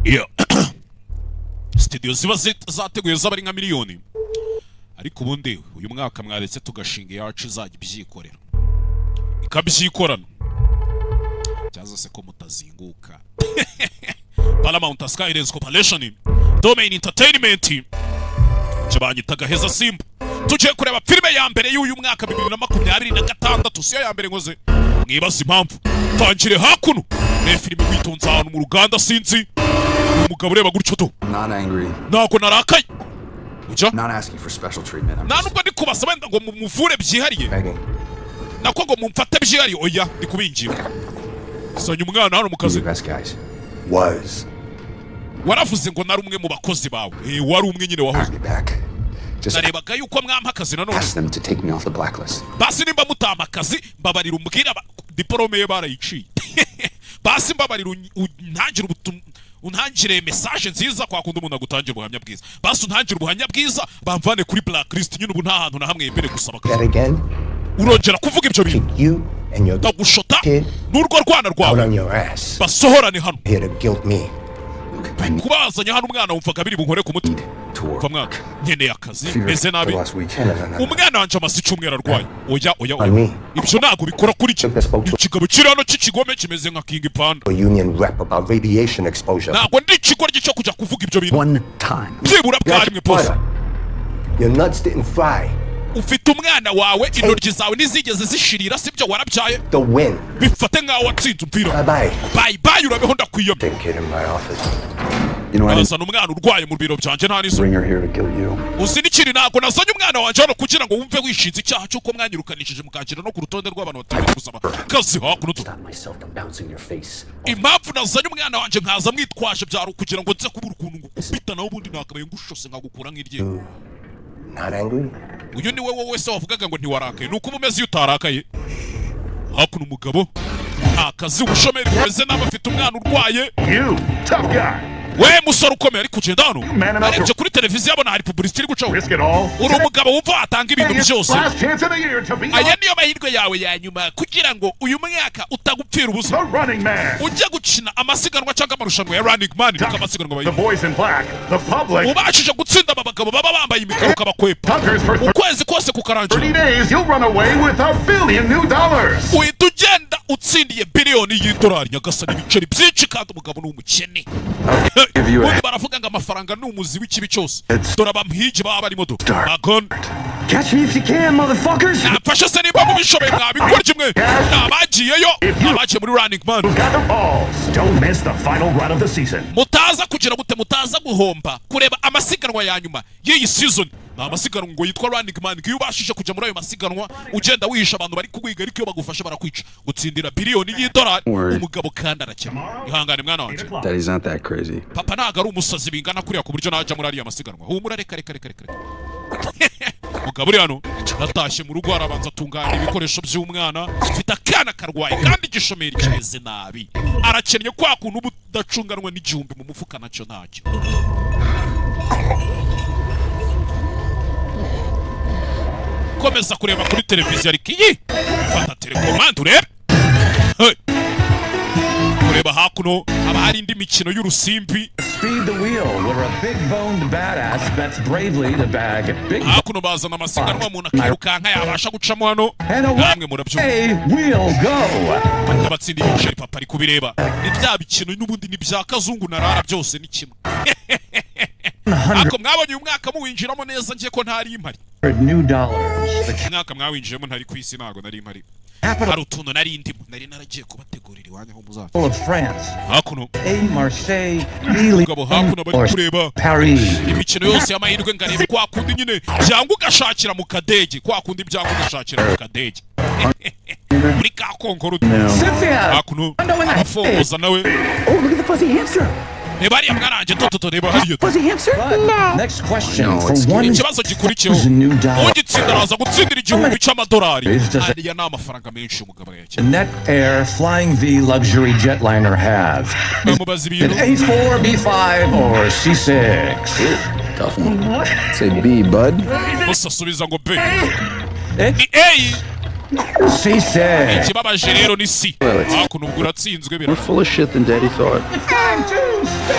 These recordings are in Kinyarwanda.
iyo studio ziba zateguye z'abari nka miliyoni, ariko ubundi uyu mwaka mwaretse tugashinga yacu izajya ibyikorera ikabyikorana cyaza se ko mutazinguka. Paramount Skylines Corporation Domain Entertainment cyabanyita gaheza simba. Tugiye kureba filime ya mbere y'uyu mwaka 2026, siyo ya mbere ngoze mwibaza impamvu tangire hakuno ne filime witonza ahantu mu ruganda sinzi umugabo ureba gutyo to nako narakaye uja nubwo ndi kubasa wenda ngo muvure byihariye nako ngo mumfate byihariye oya ndi kubingira sanya umwana hano mu kazi waravuze ngo nari umwe mu bakozi bawe wari umwe nyine wahoze narebaga yuko mwampa akazi nanone basi nimba mutama akazi mbabarira umbwira diplome ye barayiciye basi mbabarira untangire message nziza kwa kundi umuntu agutangira ubuhamya bwiza basi untangire ubuhamya bwiza bamvane kuri blacklist nyine ubu nta hantu na hamwe yembere gusaba akazi urongera kuvuga ibyo bintu ndagushota n'urwo rwana rwawe basohorane hano kubazanya hano umwana wumvaga biri bunkore ku mutima kwa mwaka nkeneye akazi meze nabi umwana wanje amasi cyumwera arwaye oya ibyo ntago bikora kuri ikigabo kiri hano cy'ikigome kimeze nka King Panda ntago ndi ikigoryi cyo kujya kuvuga ibyo bintu byibura bwarimwe pose ufite umwana wawe intoryi zawe nizigeze zishirira sibyo warabyaye bifate nkaho watsinze umupira bye urabeho ndakwiyamye azana umwana urwaye mu biro byanje nta nizo uzi n'ikiri ntago nazanye umwana wanje hano kugira ngo wumve wishinze icyaha cy'uko mwanyirukanishije mukakira no ku rutonde rw'abantu bategeka gusaba kazi hakuno impamvu nazanye umwana wanje nkaza mwitwaje byaro kugira ngo nze kubura ukuntu ngukubita naho ubundi nakabaye ngushose nkagukura nk'irye uyu ni wowe wese wavugaga ngo ntiwarakaye nuko umeze iyo utarakaye hakuno umugabo nta kazi ubushomeri bumeze n'abafite umwana urwaye we musore ukomeye ari kugenda hano arebye kuri televiziyo abona hari publicity iri gucaho uri umugabo wumva atanga ibintu byose aya niyo mahirwe yawe ya nyuma kugira ngo uyu mwaka utagupfira ubusa ujya gukina amasiganwa cyangwa amarushanwa ya Running Man n'amasiganwa bayi ubashije gutsinda aba bagabo baba bambaye imikaro ukabakwepa ukwezi kose kukarangira uhita ugenda utsindiye biliyoni y'idolari nyagasani ibiceri byinshi kandi umugabo ni umukene ubundi baravuga ngo amafaranga ni umuzi w'ikibi cyose dore abampigi baba barimo do magon nafashe se niba mubishoboye mwabikora kimwe nabagiyeyo nabagiye muri Running Man mutaza kugira gute mutaza guhomba kureba amasiganwa ya nyuma y'iyi season na amasiganwa ngo yitwa Running Man iyo ubashije kujya muri ayo masiganwa ugenda wihisha abantu bari kugwiga ariko iyo bagufashe barakwica gutsindira biliyoni y'idolari umugabo kandi arakena ihangane mwana wanje papa ntago ari umusazi bingana kuriya ku buryo najya muri ariya masiganwa humura reka mugabo uri hano natashye mu rugo arabanza atunganya ibikoresho by'umwana mfite akana karwaye kandi igishomeri kimeze nabi arakennye kwa kuntu ubudacunganwa n'igihumbi mu mufuka nacyo ntacyo komeza kureba kuri televiziyo ariko iyi fata telekomande urebe kureba hakuno haba hari indi mikino y'urusimbi hakuno bazana amasiganwa umuntu akirukanka yabasha gucamo hano namwe murabyumva batsinda ibiceri papa ari kubireba ni bya bikino n'ubundi ni bya kazungu narara byose ni kimwe ako mwabonye uyu mwaka muwinjiramo neza ngiye ko ntari impari mwaka mwawinjiramo ntari ku isi ntago nari impari hari utuntu nari ndimo nari naragiye kubategurira iwanyu aho muzaza hakuno umugabo hakuno bari kureba imikino yose y'amahirwe ngareba kwa kundi nyine byanga ugashakira mu kadege kwa kundi byanga ugashakira mu kadege muri ka konkoro hakuno afongoza nawe Reba ariya mwaranje toto reba hariyo. Ikibazo gikurikiyeho ugitsinda araza gutsindira igihumbi cy'amadolari. Ariya ni amafaranga menshi umugabo yake. Net Air Flying V luxury jetliner have. An A4, B5 or C6. Tough one. Say B, bud. Musa subiza ngo B. Ni A. She said. Ikibabaje rero ni si. Hakuno ubwo uratsinzwe bira. We're full of shit than Daddy thought.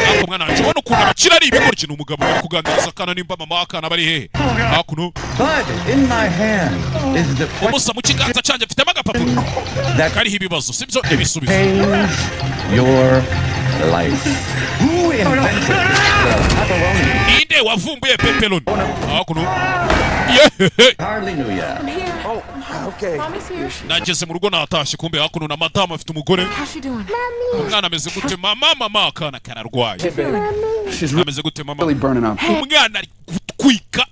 Hakuno mwana wanjye ubona ukuntu abakira ari ibigoryi n'umugabo uri kuganiriza akana nimba mama w'akana bari hehe. Hakuno. But in my hand is the umusa mu kiganza cyanjye mfitemo agapapuro. Kariho ibibazo sibyo ibisubizo. Your life. Who invented the pepperoni? Ninde wavumbuye pepperoni? Hakuno. Hardly knew ya. Oh, okay. Nageze mu rugo natashye kumbe hakuno na madamu afite umugore. Umwana ameze gute mama akana kararwaye. Ameze gute mama? Umwana ari gutwika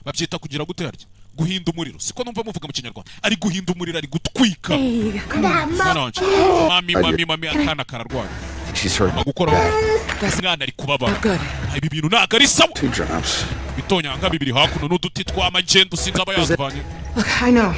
babyita kugira gute harya? Guhinda umuriro. Siko numva muvuga mu Kinyarwanda. Ari guhinda umuriro ari gutwika. Mwana wanje. Mami akana kararwaye. She's hurt. Magukora. Umwana ari kubabara. Ibi bintu ntago ari sawa. Bitonyanga bibiri hakuno n'uduti tw'amagendo sinzi aba yazivanye. Look, I know.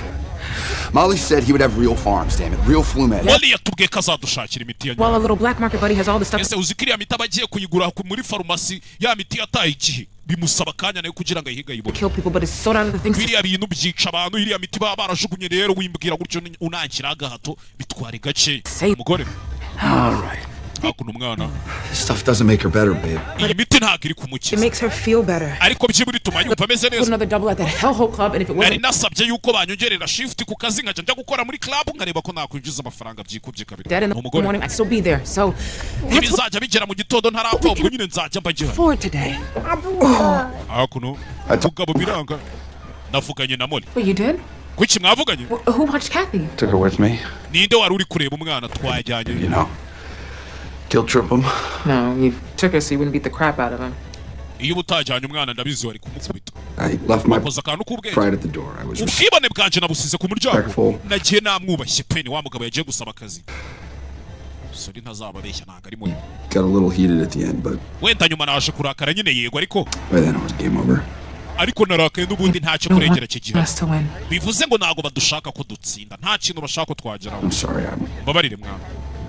Molly said he would have real farms, damn it, real flu meds. Molly yatubwiye ko azadushakira imiti ya Well, a little black market buddy has all the stuff. ese uzikiriya miti abagiye kuyigura muri farumasi ya miti yataye igihe bimusaba kanya nayo kugira ngo ayihiga yibone. Kill people, but it's so down to the things. Biriya bintu byica abantu iriya miti baba barajugunye rero wimbwira gutyo unankira agahato bitwara gace umugore. All right. Hakuno umwana. This stuff doesn't make her better, babe. Iyi miti ntago iri It kumukiza. makes her feel better. Ariko byiburi tuma yumva ameze Put neza. another double at that hellhole club, and if it Nari wasn't, nasabye yuko banyongerera shift ku kazi nkajya njya gukora muri club nkareba ko nakwinjiza amafaranga byikubye kabiri. dead in the morning, I'd still be there. So that's what Ibizajya bigera mu gitondo ntarapfa ubwo nyine nzajya mbajya. for today. Hakuno mugabo biranga navuganye na Molly. What you did? Kuki mwavuganye? Who watched Kathy? Took her with me, Ninde wari uri kureba umwana twajyanye? you know. Guilt trip him. No, you took her so you wouldn't beat the crap out of him. Iyo utajyanye umwana ndabizi wari kumukubita. I left my Wakoze akantu k'ubwenge. pride at the door. I was Ubwibone bwanje nabusize ku muryango. respectful. Nagiye namwubashye peni wa mugabo yagiye gusaba akazi. Sori ntazababeshya ntago ari mubi. Got a little heated at the end, but Wenda nyuma naje kurakara nyine yego ariko by then it was game over. narakaye n'ubundi ntacyo No kurengera one kigira. wants to win. Bivuze ngo ntago badushaka ko dutsinda. Nta kintu bashaka ko twageraho. I'm sorry, Babarire mwana.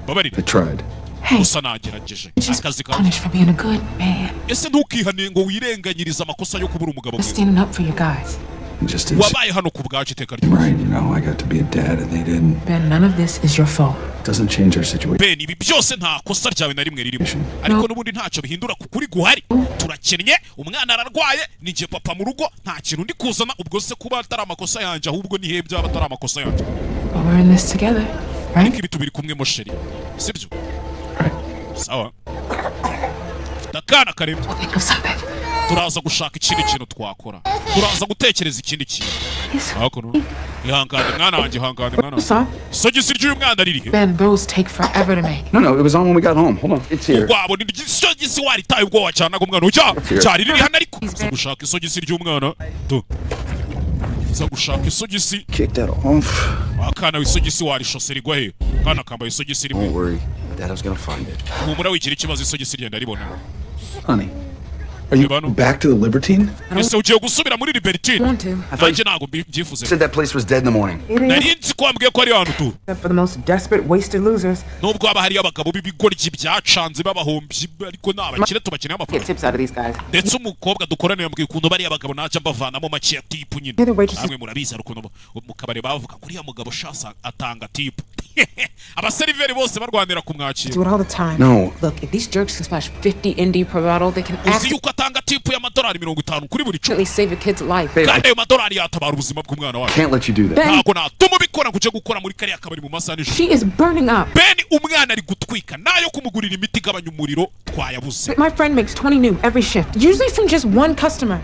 Babarire. I tried. Hey, Gusa nagerageje. just Akazi kawe. punished for being a good man. Ese ntukihane ngo wirenganyirize amakosa yo kubura umugabo mwiza. Standing up for you guys. It just didn't seem Wabaye hano ku bwacu iteka ryose. right, you know. I got to be a dad and they didn't. Ben, none of this is your fault. Doesn't change our situation. Ben ibi byose nta kosa ryawe na rimwe ririmo. Ariko n'ubundi ntacyo bihindura ku kuri guhari. Turakennye, umwana ararwaye, nije papa mu rugo, nta kintu ndi kuzana ubwo se kuba atari amakosa yanjye ahubwo ni hebya atari amakosa yanjye. But we're in this together, Ariko right? ibi tubiri kumwe mosheri. Sibyo? Sawa. Dakana karemye. Think of something. Turaza gushaka ikindi kintu twakora. Turaza gutekereza ikindi kintu. Yes. Hakuno. Ihangane mwana wanjye ihangane mwana. Son, Sogisi ry'uyu mwana ririhe? Ben, those take forever to make. No, it was on when we got home. Hold on. It's here. Wabo ni isogisi waritaye ubwo wacanaga umwana ujya cyari riri hano ariko uza gushaka isogisi ry'umwana to uza gushaka isogisi Kick that off. akana w'isogisi warishose rigwa he kana kambaye isogisi Don't rimwe worry. Dad's gonna find it. humura wigira ikibazo isogisi ryenda ribona Honey, are you Ivano. back to the Libertine? ese ugiye gusubira muri Libertine Want to, nanjye ntabwo mbyifuze Said that place was dead in the morning. nari nzi ko wambwiye ko ari hano tu except for the most desperate, wasted losers. nubwo haba hariyo abagabo b'ibigoryi byacanze b'abahombyi ariko ni abakire tubakeneye Get amafaranga tips out of these guys. ndetse umukobwa dukorana yambwiye ukuntu bariya bagabo najya mbavanamo make ya tipu nyine You're the waitresses. namwe murabizi hari ukuntu mu kabari bavuga ngo uriya mugabo shasa atanga tipu abaseriveri bose barwanira kumwakira Do it all the time. No. Look, if these jerks can splash 50 indie per bottle, they can uzi yuko atanga tipu y'amadolari 50 kuri buri cupa actually save a kid's life. Babe, I kandi ayo madolari yatabara ubuzima bw'umwana wacu can't let you do that. Ben, ntabwo natuma ubikora ngo ujye gukora muri kariya kabari mu masaha nijoro she is burning up. beni umwana ari gutwika nayo kumugurira imiti igabanya umuriro twayabuze My friend makes 20 new every shift, usually from just one customer.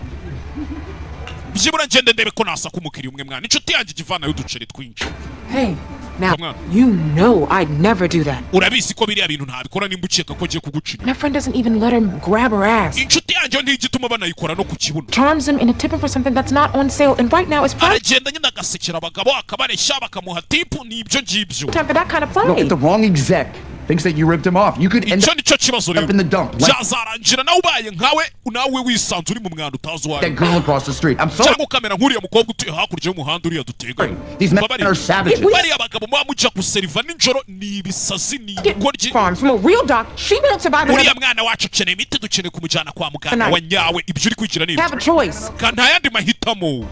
byibura ngende ndebe ko nasaka umukiriya umwe mwana inshuti yanjye igivanayo uduceri twinshi Hey, now, Come on. you know I'd never do that. urabizi ko biriya bintu ntabikora nimba ukeka ko agiye kugucira My friend doesn't even let her grab her ass. inshuti yanjye ntigituma banayikora no ku kibuno Charms him into tipping for something that's not on sale, and right now it's prime aragenda nyine agasekera abagabo akabareshya bakamuha tipu n'ibyo ngibyo time for that kind of No, play. if the wrong exec thinks that you ripped him off, you could end icyo up nicyo kibazo rero in the dump. Like byazarangira nawe ubaye nkawe nawe wisanze uri mu mwanda utazi uwo ari that girl across the street. I'm sorry. cyangwa ukamera nk'uriya mukobwa utuye hakurya y'umuhanda uriya duteganye These men Babarira. are savages. bariya bagabo muba mujya guseriva nijoro ni ibisazi ni ibigoryi Farms from a real doc. She won't survive uriya another. mwana wacu akeneye imiti dukeneye kumujyana kwa muganga Tonight. wa nyawe ibyo uri kwigira ni Have a ibyo choice. kandi nta yandi mahitamo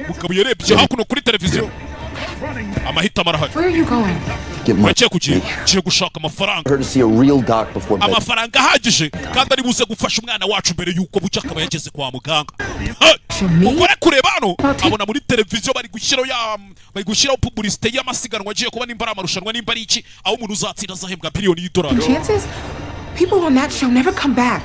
mugabo yarebye hakuno kuri televiziyo amahitamo arahari. Where are you going? Wagiye kugiye gushaka amafaranga. Amafaranga ahagije kandi ari buze gufasha umwana wacu mbere yuko bucya akaba yageze kwa muganga. Ukore kureba hano abona muri televiziyo bari gushyiraho publicité y'amasiganwa agiye kuba nimba ari amarushanwa nimba ari iki aho umuntu uzatsinda azahembwa biliyoni y'idolari. Chances? People on that show never come back.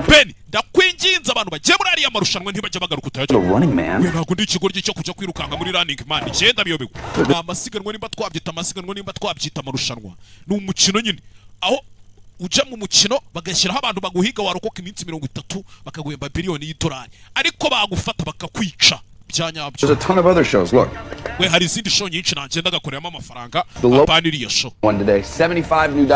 Ben, ndakwinginze abantu bagiye muri ariya marushanwa ntibajya bagaruka utayaje. Ntabwo ndi ikigoryi cyo kujya kwirukanga muri running man. Igenda biyobewe. Amasiganwa nimba twabyita amasiganwa nimba twabyita amarushanwa. Ni umukino nyine. Aho uja mu mukino bagashyiraho abantu baguhiga warokoka iminsi 30 bakaguhemba biliyoni y'idolari. Ariko bagufata bakakwica. There's a ton of other shows. Look. We hari izindi show nyinshi nagenda gakoreramo amafaranga apaniriye show. One today, $75 new.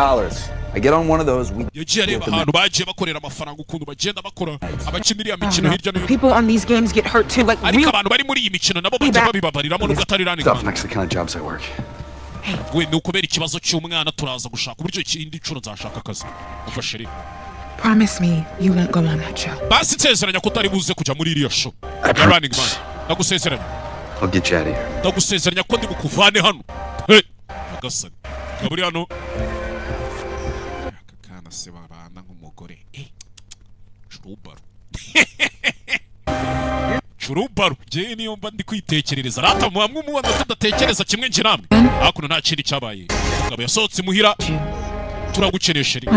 I get on one of those. Yagiye areba ahantu bagiye bakorera amafaranga ukuntu bagenda bakora abakinira imikino hirya no hino. People on these games get hurt too, like ariko abantu bari muri iyi mikino nabo bajya babibabariramo nubwo atari running man. Next the kind of jobs I work. We ni ukubera ikibazo cy'umwana turaza gushaka uburyo ikindi curo nzashaka akazi. Ufashiri. Promise me you won't go on that show. Basi nsezeranya ko utari buze kujya muri iriya show. Ya running man. Ndagusezeranya. I'll get you out of here. Ndagusezeranya ko ndi bukuvane hano. Hey, agasani. Kaburi hano. Akakana se babana nk'umugore. Churubaro. Churubaro. Je niyo mba ndi kwitekerereza. Rata mwamwe umubanda tudatekereza kimwe nje namwe. Hakuno nta kindi cyabaye. Ngabo yasohotse muhira. Turagukenesha ri.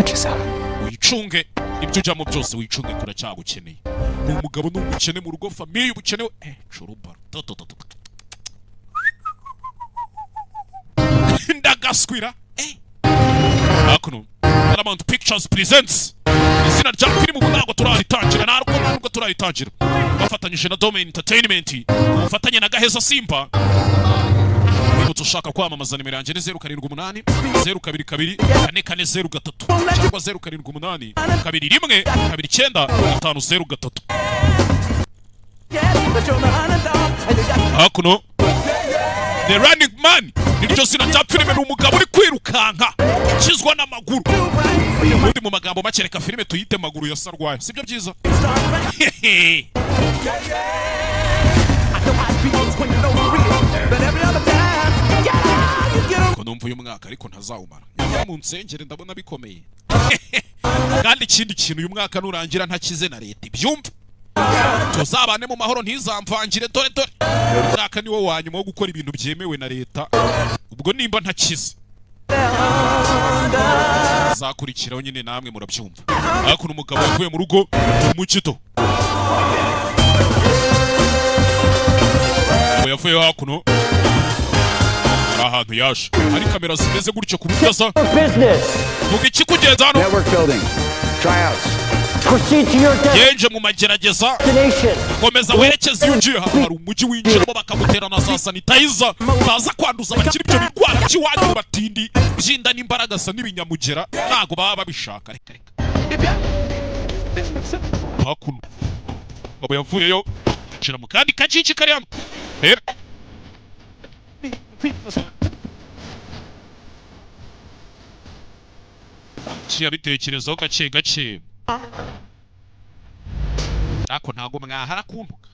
Wicunge ibyo ujyamo byose wicunge kuracyagukeneye. Ni umugabo n'umukene mu rugo famille ubukenewe churubaro. Ndagaswira. Hakuno Paramount Pictures presents izina rya filmu ntabwo turaritangira ntabwo turaritangira bafatanyije na Domain Entertainment ubufatanye na Gaheza Simba. Niba ushaka kwamamaza nimero yanjye ni 078 022 4403 cyangwa 078 21 29 503. Hakuno The Running Man niryo zina rya filime ni umugabo uri kwirukanka ukizwa n'amaguru. Ubundi mu magambo make reka filime tuyite maguru ya sarwaye sibyo byiza. Ko numva uyu mwaka ariko ntazawumara. Nyamara mu nsengere ndabona bikomeye. Kandi ikindi kintu uyu mwaka nurangira ntakize na leta ibyumva. Tuzabane mu mahoro ntizamvangire dore. Mwaka niwo wanyuma wo gukora ibintu byemewe na leta. Ubwo nimba ntakize. Zakurikiraho nyine namwe murabyumva. Hakuno umugabo yavuye mu rugo mu kito. Yavuye hakuno. Ahantu yaje. Ari kamera zimeze gutyo ku butaza. Vuga iki kugenza hano? Network building. Tryouts. Proceed to your Yenje mu magerageza. Komeza werekeza yunjiye hari umujyi winjiramo bakagutera na za sanitizer. Baza kwanduza abakiri ibyo bikwara cy'iwanyu batindi. Byinda n'imbaraga sa n'ibinyamugera. Ntago baba babishaka reka. Hakuno. Baba yavuyeyo. Cira mu kandi kacici kari hano. Bitekerezaho gake ako ntago mwahara kuntuka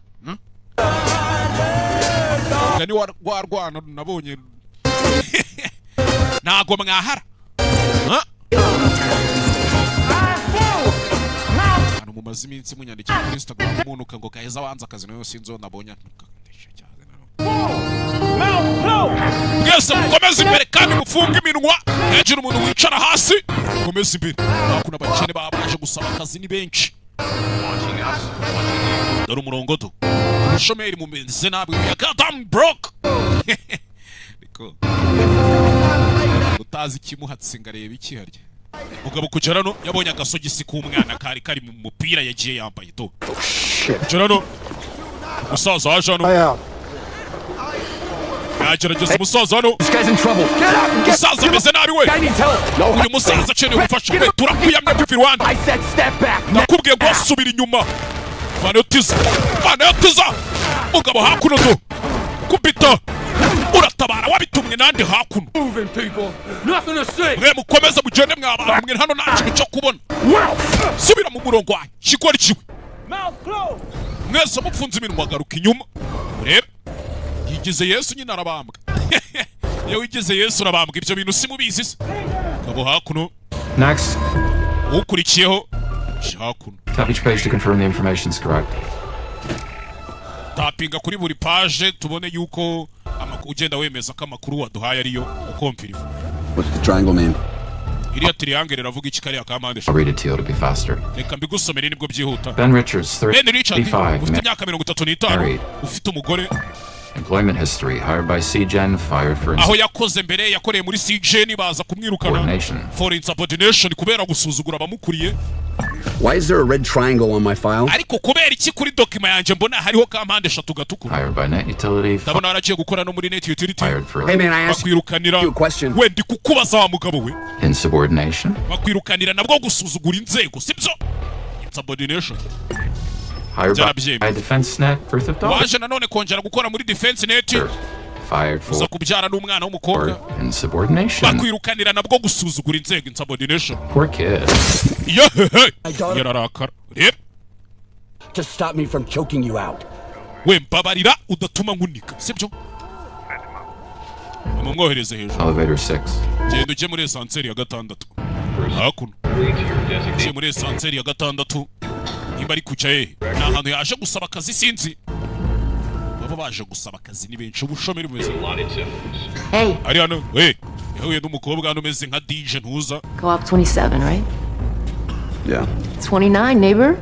ngani warwana nabonye ntago mwahara hano mumaze iminsi munyandikira kuri Instagram umunuka ngo gaheza wanza akazi nayo sinzo nabonye Mwese mukomeze imbere kandi mufunge iminwa. Hejuru umuntu wicara hasi. Mukomeze imbere. Hakuna abakene babaje gusaba akazi ni benshi. Dore umurongodo. Umushomeri mumeze nabi ya goddamn broke. Niko. Utazi kimuhatse ngareba iki harya. Mugabo kugerano yabonye agasogisi k'umwana kari mu mupira yagiye yambaye to. Kugerano. Musaza waje hano. Agerageza umusaza hano. Umusaza ameze nabi we. Uyu musaza akeneye ubufasha we turakuyamye mu Rwanda. Nakubwiye ngo subira inyuma. Vanotiza. Mugabo hakuno do. Kubita. Uratabara wabitumwe nandi hakuno. Mwe mukomeza mugende mwaba mwe hano nta kintu cyo kubona. Subira mu murongo wanyu. Kigori kiwe. Mwese mupfunze iminwa garuka inyuma. Urebe. yigize Yesu nyine arabambwa. Iyo wigize Yesu urabambwa, ibyo bintu simubizi se. Kabo hakuno. Next. Ukurikiyeho hakuno. Tap each page to confirm the information is correct. Tapinga kuri buri page tubone yuko ugenda wemeza ko amakuru waduhaye ariyo ukomfirima. What's the triangle mean? Iriya triangle iravuga iki kariya kamande. I'll read it to you to be faster. Reka mbigusomere nibwo byihuta. Ben Richards, 35, ufite imyaka 35, ufite umugore. Employment history, hired by CGen, fired for aho yakoze mbere yakoreye muri CGen baza kumwirukana for insubordination kubera gusuzugura abamukuriye. Why is there a red triangle on my file? Ariko kubera iki kuri document yanjye mbona hariho kampande 3 gatukura. Hired by net utility. Ndabona aragiye gukora no muri net utility. Hey man, I asked you a question. We ndi kukubaza wa mugabo we. Insubordination. Bakwirukanira nabwo gusuzugura inzego, sibyo? Insubordination. Hired by defense net, birth of daughter. Waje nanone kongera gukora muri defense net. Fired for kubyara n'umwana w'umukobwa. Insubordination. Bakwirukanira nabwo gusuzugura inzego, insubordination. Poor kid. Yararakara. Rep. To stop me from choking you out. We mbabarira udatuma nkunika, sibyo? Mumwohereze hejuru. Elevator 6. Genda uje muri esanseri ya 6. Hakuno. Uje muri esanseri ya 6. Nimba ari kuca hehe? Ni ahantu yaje gusaba akazi sinzi. Baba baje gusaba akazi ni benshi ubushomeri bumeze. Hey. Ari hano, we. Yahuye n'umukobwa hano umeze nka DJ ntuza. Go up 27, right? Yeah. 29, neighbor?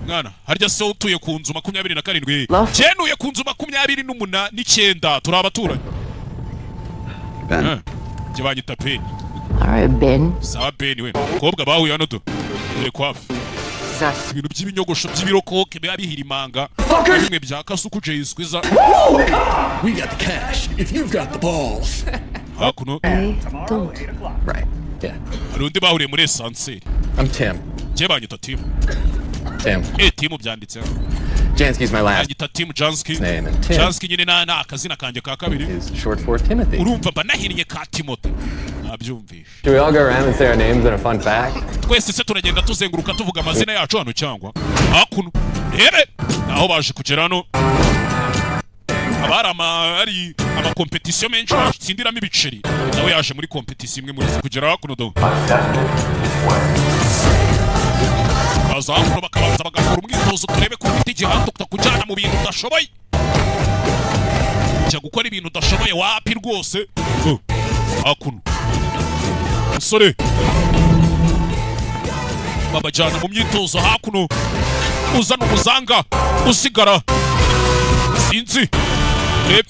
Mwana, harya se utuye ku nzu 27. Cyenuye ku nzu 28 turi abaturanyi. Ben. Je banyita Ben. All right, Ben. Sawa Ben we. Umukobwa bahuye hano do. Dore kwafi. Ibintu by'ibinyogosho by'ibirokoke biba bihirimanga. Bimwe bya kasuku Jayisquiza. We got the cash if you've got the balls. Hakuno. Don't. Right. Yeah. Harundi bahuriye muri esanseri. I'm Tim. Je banyita Tim. Tim. Tim byanditse. Jansky's my last Banyita Tim Jansky. name, and Tim Jansky nyine na akazina kanjye ka kabiri. is short for Timothy. Urumva banahiriye ka Timothy. Nabyumvishe. Should we all go around and say our names and a fun fact? Twese se turagenda tuzenguruka tuvuga amazina yacu hano cyangwa hakuno. Rebe naho baje kugera hano. Ari ama competition menshi batsindiramo ibiceri. Nawe yaje muri competition imwe muri kugera hakuno do. Baza hakuno bakabanza bagakora umwitozo turebe ko ufite igihanto kutakujyana mu bintu udashoboye. Ujya gukora ibintu udashoboye wapi rwose. Hakuno. Musore. Babajyana mu myitozo hakuno. Uzana umuzanga usigara. Sinzi.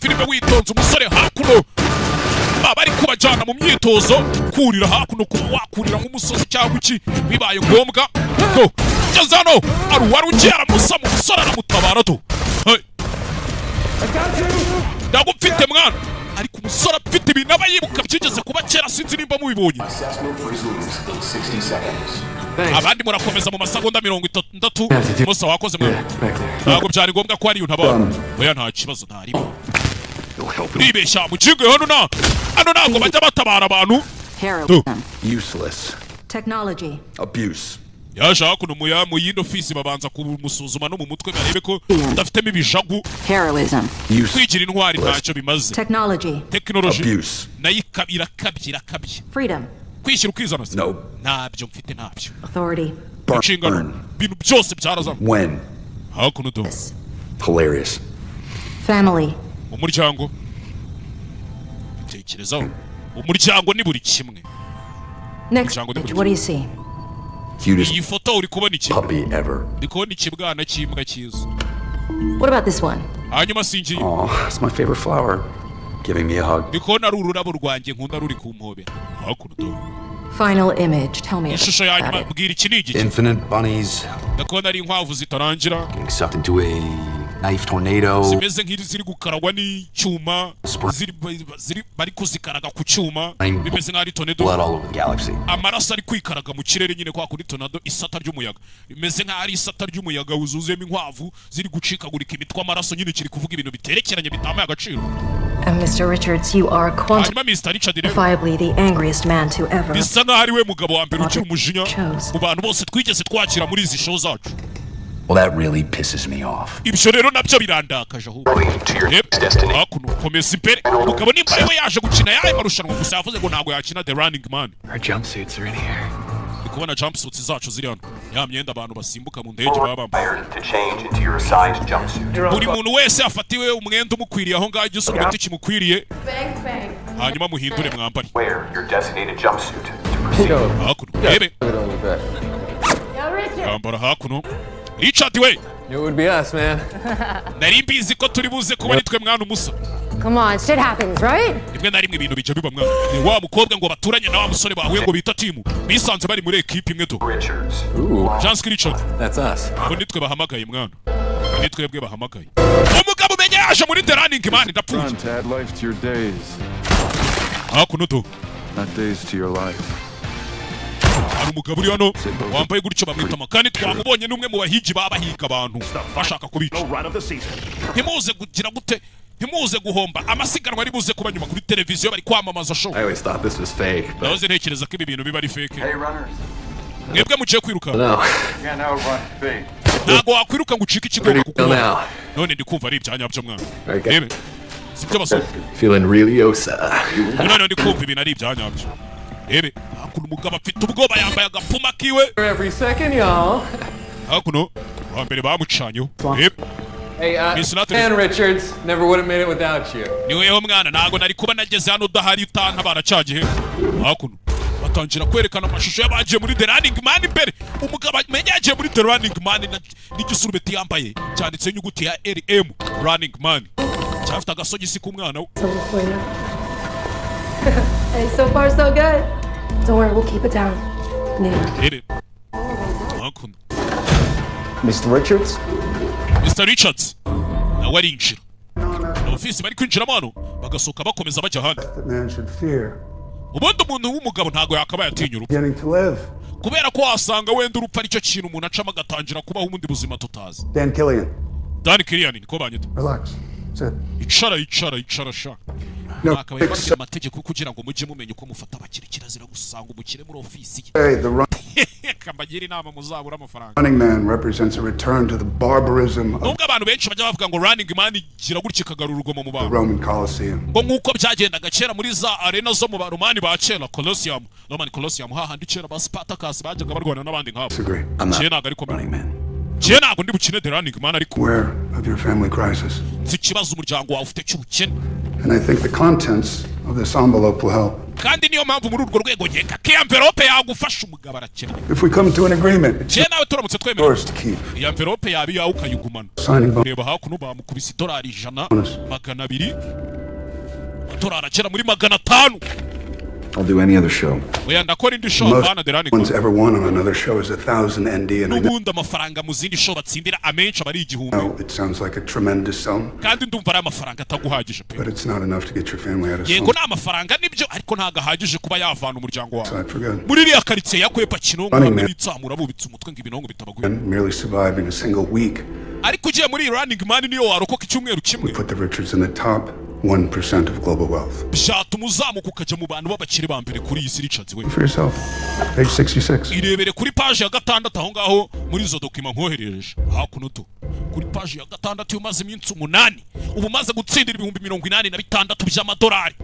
Filime witonze umusore hakuno. Baba ari kubajyana mu myitozo kurira hakuno kuba wakurira nk'umusozi cyangwa iki bibaye ngombwa. Jazano aruwari ugiye aramusa mu musore aramutabara do. Ndagufite mwana. Ariko umusore afite ibintu aba yibuka byigeze kuba kera sinzi nimba mubibonye. Abandi murakomeza mu masegonda 30. Musa wakoze mwana. Ntabwo byari ngombwa ko ari untabara. Oya nta kibazo ntarimo. Ribeshya mu kigo hano ntabwo bajya batabara abantu. Useless. Technology. Abuse. Yaje hakuno mu yindi ofisi babanza kumusuzuma no mu mutwe barebe ko udafitemo ibijagu. Heroism. Kwigira intwari ntacyo bimaze. Technology. Technology. Abuse. Nayo irakabye. Freedom. Kwishyira ukizana se. No. Ntabyo mfite ntabyo. Authority. Inshingano. Ibintu byose byarazamo. When? Hakuno do. Hilarious. Family. Umuryango. Tekerezaho. Umuryango ni buri kimwe. Next page, what do you see? Cutest Iyi foto uri kubona iki? puppy ever. Ndi kubona ikibwana cy'imbwa cyiza. What about this one? Hanyuma singiye. Oh, it's my favorite flower. Giving me a hug. Ndi kubona ari ururabo rwanjye nkunda ruri ku mpobe. Hakuno do. Final image. Tell me Ishusho about yanyuma it. bwira iki ni iki? Infinite bunnies. Ndi kubona ari inkwavu zitarangira. Getting sucked into a knife tornado. Zimeze nk'iri ziri gukaragwa n'icyuma. Ziri bari kuzikaraga ku cyuma. Bimeze nk'ari tornado. Blood all over the galaxy. Amaraso ari kwikaraga mu kirere nyine kwa kuri tornado isata ry'umuyaga. Bimeze nk'ari isata ry'umuyaga wuzuzuyemo inkwavu ziri gucikagurika imitwe amaraso nyine kiri kuvuga ibintu biterekeranye bitamaye agaciro. And Mr. Richards, you are Hanyuma Mr. Richard rero. quantifiably the angriest man to ever. Bisa nk'aho ari we mugabo wa mbere ugira umujinya mu bantu bose twigeze twakira muri izi show zacu. Well, that really pisses me off. Ibyo rero nabyo birandakaje ahubwo. Hakuno komeza imbere. Umugabo nimba we yaje gukina yaye marushanwa gusa yavuze ngo ntago yakina The Running Man. Our jumpsuits are in here. Kubona jumpsuits zacu ziri hano. Ya myenda abantu basimbuka mu ndege baba bambaye. Buri muntu wese afatiwe umwenda umukwiriye aho ngaho igisubiti kimukwiriye. Hanyuma muhindure mwambari. Hakuno ebe. Kambara hakuno. Richard we. It would be us, man. Nari mbizi ko turi buze kuba ari twe mwana umusa. Come on, shit happens, right? Rimwe na rimwe ibintu bijya biba mwana. Ni wa mukobwa ngo baturanye na wa musore bahuye ngo bita timu. Bisanze bari muri equipe imwe to. Chance Richard. That's us. Abo nitwe bahamagaye mwana. Nitwe bwe bahamagaye. Umugabo umenya yaje muri The Running Man ndapfuye. Add life to your days. Hakuno to. Not days to your life. Hari umugabo uri hano wambaye gutyo bamwita makani twamubonye n'umwe mu bahigi babahiga abantu bashaka kubica. Ntimuze kugira gute ntimuze guhomba amasiganwa ari buze kuba nyuma kuri televiziyo bari kwamamaza show. I always thought this was fake. Nahoze ntekereza ko ibi bintu biba ari fake. Mwebwe mugiye kwiruka. Ntago wakwiruka ngo ucike ikigonga kuko none ndi kumva ari ibyanyabyo mwana. Rebe sibyo basoma. Feeling really osa. None ndi kumva ibintu ari ibyanyabyo. Rebe hakuno umugabo afite ubwoba yambaye agapuma kiwe. Every second, y'all. Hakuno wa mbere bamucanyo. Rebe Hey, Dan Richards, never would have made it without you. Niweho mwana ntago nari kuba nageze hano udahari utanka baracagihe. Hakuno batangira kwerekana amashusho y'abagiye muri The Running Man imbere. Umugabo amenya yagiye muri The Running Man n'igisurubeti yambaye cyanditse inyuguti ya RM Running Man. Cyafite agasogisi k'umwana we. Hey, so far so good. Don't worry, we'll keep it down. Rebe hakuno Mr. Richards? Mr. Richards nawe arinjira. Na ofisi bari kwinjiramo hano bagasohoka bakomeza bajya ahandi. Ubundi umuntu w'umugabo ntago yakabaye atinya urupfu. Kubera ko wasanga wenda urupfu aricyo kintu umuntu acamo agatangira kubaho ubundi buzima tutazi. Dan Killian niko banyita. Relax. Icara sha. Akabaye bagira amategeko kugira ngo mujye mumenya uko mufata abakire kirazira gusanga umukire muri ofisi ye. Kambagira inama muzabura amafaranga. Running Man represents a return to the barbarism of Nubwo abantu benshi bajya bavuga ngo Running Man gira gutya kagarura urugomo mu the bantu. Roman Colosseum. Ngo nkuko byagendaga kera muri za arena zo mu Baromani ba kera Colosseum. Roman Colosseum hahandi kera ba Spartacus bajyaga barwana n'abandi nkabo. Disagree. Kera ariko Kera ntabwo ndi bukine The Running Man ariko. Aware of your family crisis. Nzi ikibazo umuryango wawe ufite cy'ubukene. And I think the contents of this envelope will help. Kandi niyo mpamvu muri urwo rwego nkeka ko envelope yagufasha umugabo arakennye. If we come to an agreement, it's nawe turamutse twemera yours to keep. iyi envelope yabi yawe ukayigumana. Reba hakuno bamukubise $100, $200, $100 agera muri $500. I'll do any other show. Oya ndakora indi show bana The Running One's ever won on another show is 1,000 ND, and I n'ubundi amafaranga mu zindi show batsindira amenshi abari igihumbi. know it sounds like a tremendous sum, kandi ndumva ari amafaranga ataguhagije pe. but it's not enough to get your family out of yego slump. ni amafaranga nibyo ariko ntago ahagije kuba yavana umuryango wawe Aside for good. muri iriya karitsiye yakwepa kinongo Running bamwe Man. bitsamura bubitse umutwe ngo ibinongo bitabaguye. And merely surviving a single week, ariko ugiye muri Running Man niyo warokoka icyumweru kimwe put the Richards in the top 1% of global wealth. byatuma uzamuka ukajya mu bantu b'abakire ba mbere kuri iyi si Richards we. For yourself, page 66. irebere kuri page ya 6 aho ngaho muri izo dokima nkoherereje hakuno to kuri page ya 6 umaze iminsi 8 ubu maze gutsindira $86,000 by'amadolari.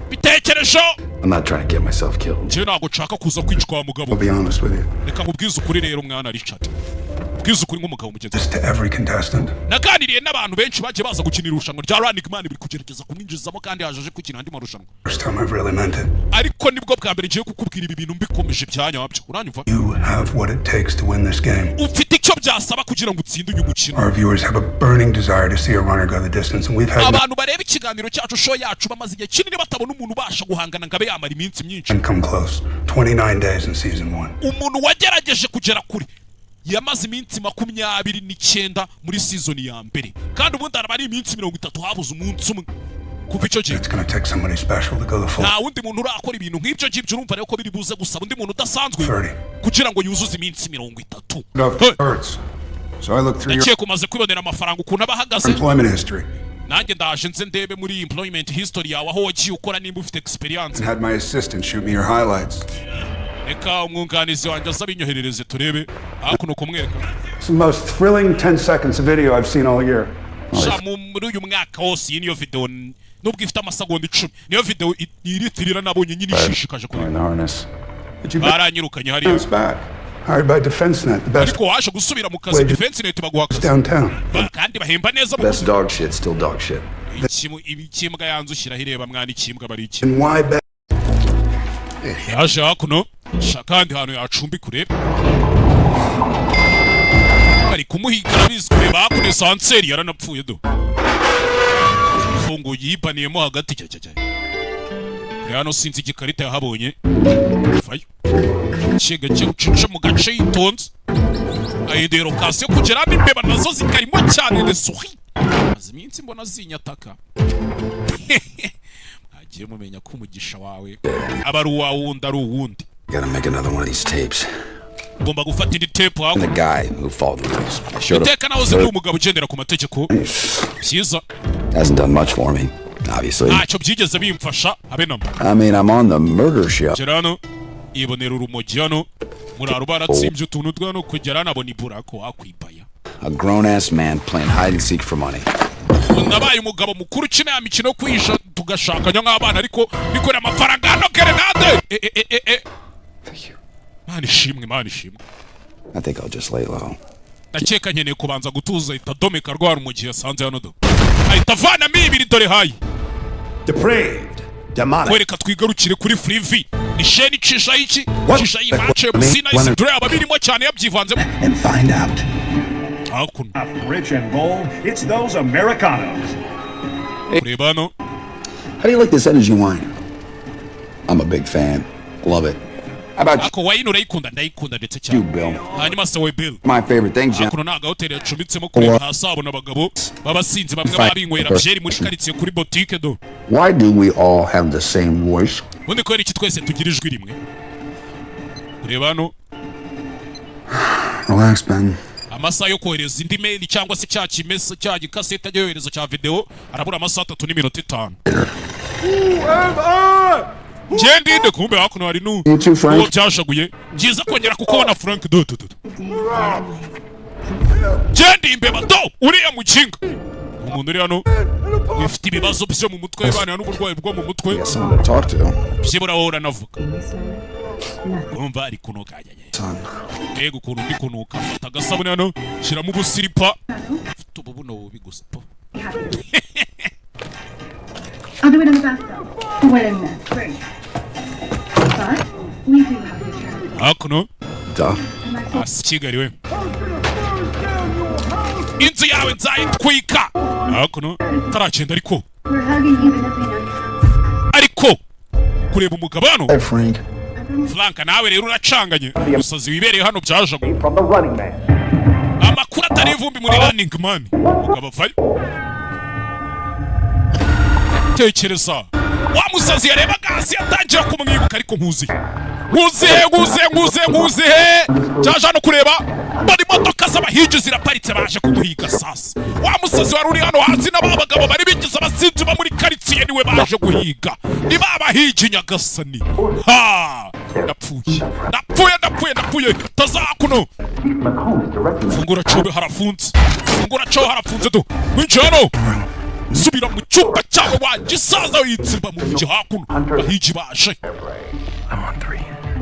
Bitekerezo. I'm not trying to get myself killed. Je nago nshaka kuza kwicwa mugabo. I'll be honest with you. Reka nkubwize ukuri rero mwana Richard. Bwize ukuri nk'umugabo mugenzi. This to every contestant. Naganiriye n'abantu benshi bagiye baza gukinira irushanwa rya Running Man biri kugerageza kumwinjizamo kandi yaje gukina andi marushanwa. First time I've really meant it. Ariko nibwo bwa mbere ngiye kukubwira ibi bintu mbikomeje byanyabyo. Uranyumva? You have what it takes to win this game. Ufite icyo byasaba kugira ngo utsinde uyu mukino. Our viewers have a burning desire to see a runner go the distance, and we've had abantu bareba ikiganiro cyacu show yacu bamaze igihe kinini batabona umuntu ubasha guhangana ngabe yamara iminsi myinshi. and come close. 29 days in season 1. Umuntu wagerageje kugera kure yamaze iminsi 29 muri season ya mbere kandi ubundi arabari iminsi 30 habuze umunsi umwe kuva icyo gihe. It's going to take somebody special to go the full. Nta wundi muntu urakora ibintu nk'ibyo ngibyo urumva rero ko biri buze gusaba undi muntu udasanzwe 30. kugira ngo yuzuze iminsi 30. So I looked through Nagiye your kumaze kwibonera amafaranga ukuntu abahagaze. employment history Nanjye ndaje nze ndebe muri employment history yawe aho wagiye ukora nimba ufite experience. and had my assistant shoot me your highlights. Reka umwunganizi wanjye azabinyoherereze turebe hakuno kumwereka. It's the most thrilling 10 seconds of video I've seen all year. Muri uyu mwaka wose niyo video nubwo ifite amasegonda 10 niyo video iritirira nabonye nyine ishishikaje kuri. Baranyirukanye hariya. Hired by DefenseNet, the best. Ariko waje gusubira mu kazi DefenseNet baguha akazi. Downtown. Kandi bahemba neza mu. Best dog shit, still dog shit. Ikimbwa yanzu shira hireba mwana ikimbwa bari iki. And why bet? Yaje hakuno shakandi hano yacumbi kureba. Bari kumuhiga bizwe bakune sanseri yaranapfuye do. Fungo yibaniyemo hagati cyacyaye. Hano sinzi igikarita yahabonye. Fayo. Chega cyo mu gace yitonze. Ayidero kase kugera n'imbeba nazo zikarimo cyane de souris. Aziminsi mbona zinyataka. Agiye mumenya ko umugisha wawe abaru wawundi ari uwundi. Gotta make another one of these tapes. Ngomba gufata indi tape hapo. The guy who followed the rules. Iteka naho uzi umugabo ugendera ku mategeko. Byiza. Hasn't done much for me, obviously. Cyo byigeze bimfasha habe namba. I mean, I'm on the murder show. Gerano ibonera urumogi hano muraro baratsimbye utuntu twano kugera nabona iburako akwibaya. A grown-ass man playing hide and seek for money. Nabaye umugabo mukuru ukina ya mikino kwisha tugashakanya nk'abana ariko bikora amafaranga hano Grenade. Thank you. Mani shimwe. I think I'll just lay low. Nakeka nkeneye kubanza gutuza itadomeka rwara umugiye yasanze hano do. Ahita vana mibiri dore hayi. Depraved. Demonic. Kwereka twigarukire kuri Freevee. Ni sheni cisha iki? Cisha imache musina isi dore ababirimo cyane yabyivanzemo. And find out. Hakuno. Rich and bold, it's those Americanos. Kurebano. How do you like this energy wine? I'm a big fan. Love it. How about Ako wine urayikunda ndayikunda ndetse cyane. you, Bill? Hanyuma se we Bill. My favorite thing, John. Hakuno naga hotel yacumbitsemo kureba hasabo n'abagabo babasinzi bamwe babinywera byeri muri karitsiye kuri boutique do. Why do we all have the same voice? Ubundi ko iki twese tugira ijwi rimwe. Kurebano. Relax, Ben. Amasaha yo kohereza indi mail cyangwa se cya kimesa cya gikasete ajyohereza cya video arabura amasaha 3 n'iminota 5. Ngende kumbe hakuno hari nu. Uwo byashaguye. Byiza kongera kukubona Frank do. Ngende imbeba do uriya mukinga. Umuntu uri hano ufite ibibazo byo mu mutwe bana n'uburwayi bwo mu mutwe. Someone to talk to. Byibura wora navuga. Umva ari kunuka ajyaye. Ego kuntu ndi kunuka fata gasabune hano shira mu busiripa. Fite ububuno bubi gusa po. I'll do it in the bathtub. Wait a minute. Great. But we do have to try. Hakuno. Duh. Kigali we. Inzu yawe nzayitwika. Hakuno. Taragenda ariko. We're hugging even if we know you. Ariko kureba umugabano. Hey, Frank. Frank nawe rero uracanganye. Usazi wibereye hano byajago. From the running man. Amakuru atari ivumbi muri running man. Mugabo vayo. Tekereza. Wa musazi yareba gasi yatangira kumwibuka ariko nkuzi. Nkuzi. Jaja no kureba. Bari modoka z'abahigi ziraparitse baje kumuhiga sasa. Wa musazi wari uri hano hasi n'abagabo bari bigize abasinzi ba muri karitsiye niwe baje guhiga. Ni babahigi nyagasani. Ha! Ndapfuye. Tazakuno. Fungura cobe harafunze. Do. Winjano. Subira mu cyumba cyawe wagisaza witsimba mu mujyi hakuno. Bahigi baje. I'm on 3.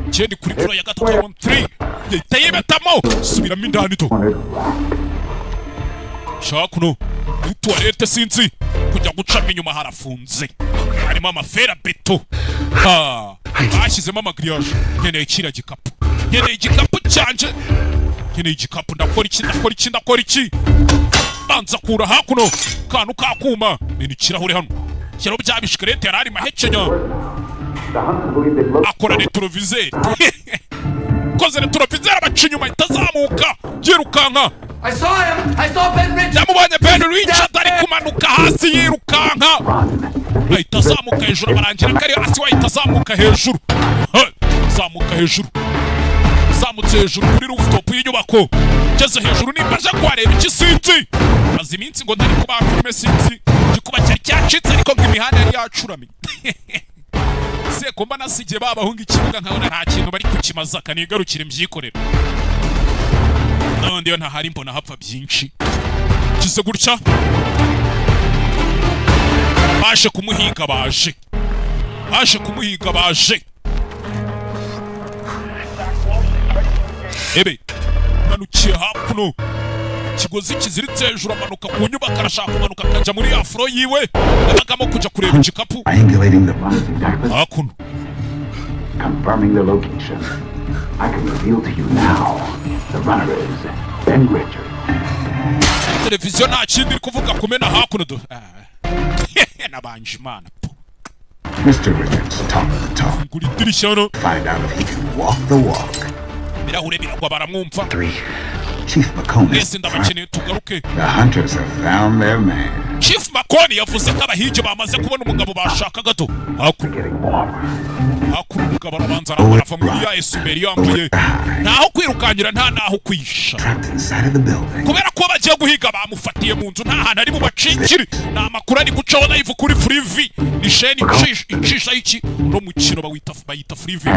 Jendi kuri kuro ya gatatu on 3. Yitayibetamo. Subiramo indani to. Shakuno. Tuwarete sinzi. Kujya gucamo inyuma harafunze. Harimo amafera beto. Ha. Bashyizemo amagriage. Nkeneye kira gikapu. Nkeneye igikapu cyanje. Ndakora iki. Banza kura hakuno. Kanu kakuma. Ni kirahure hano. Kiro bya bishikarete yarari mahekenya. Akora retroviseur. Koze retroviseur abacinyuma itazamuka. Yirukanka. I saw Ben Richards. Namubonye Ben Richards ari kumanuka hasi yirukanka. Itazamuka hejuru barangira kari hasi wa itazamuka hejuru. Zamutse hejuru kuri rooftop y'inyubako. Geze hejuru nimbaje kwareba ikisinzi. Maze iminsi ngo ndari kuba kuri mesinzi. Gikuba cyari cyacitse ariko ngo imihanda yari yacuramye. se ko mbana sigiye babahunga ikibuga nkabona nta kintu bari kukimaza kanigarukira mbyikorera none yo ntahari mbona hapfa byinshi kize gutya baje kumuhiga baje ebe manukiye hakuno kigozi kiziritse hejuru amanuka ku nyubako arashaka kumanuka akajya muri afro yiwe yabagamo kujya kureba igikapu hakuno confirming the location. I can reveal to you now the runner is Ben Richard. Televiziyo nta kindi iri kuvuga kumena hakuno do nabanje imana Mr. Richards, top of the top. Find out if he can walk the walk. Birahure biragwa baramwumva. 3. Chief McCone. The hunters have found their man. Chief McCone yavuze ko abahigi bamaze kubona umugabo bashaka gato. Hakuru umugabo arabanza arava muri ya esuberi yambuye. Ntaho kwirukanyira nta naho kwisha. Kubera ko bagiye guhiga bamufatiye mu nzu nta hantu ari mu bacikiri. Nta makuru ari gucaho live kuri Free V. Ni sheni icisha iki no mukino bayita Free V.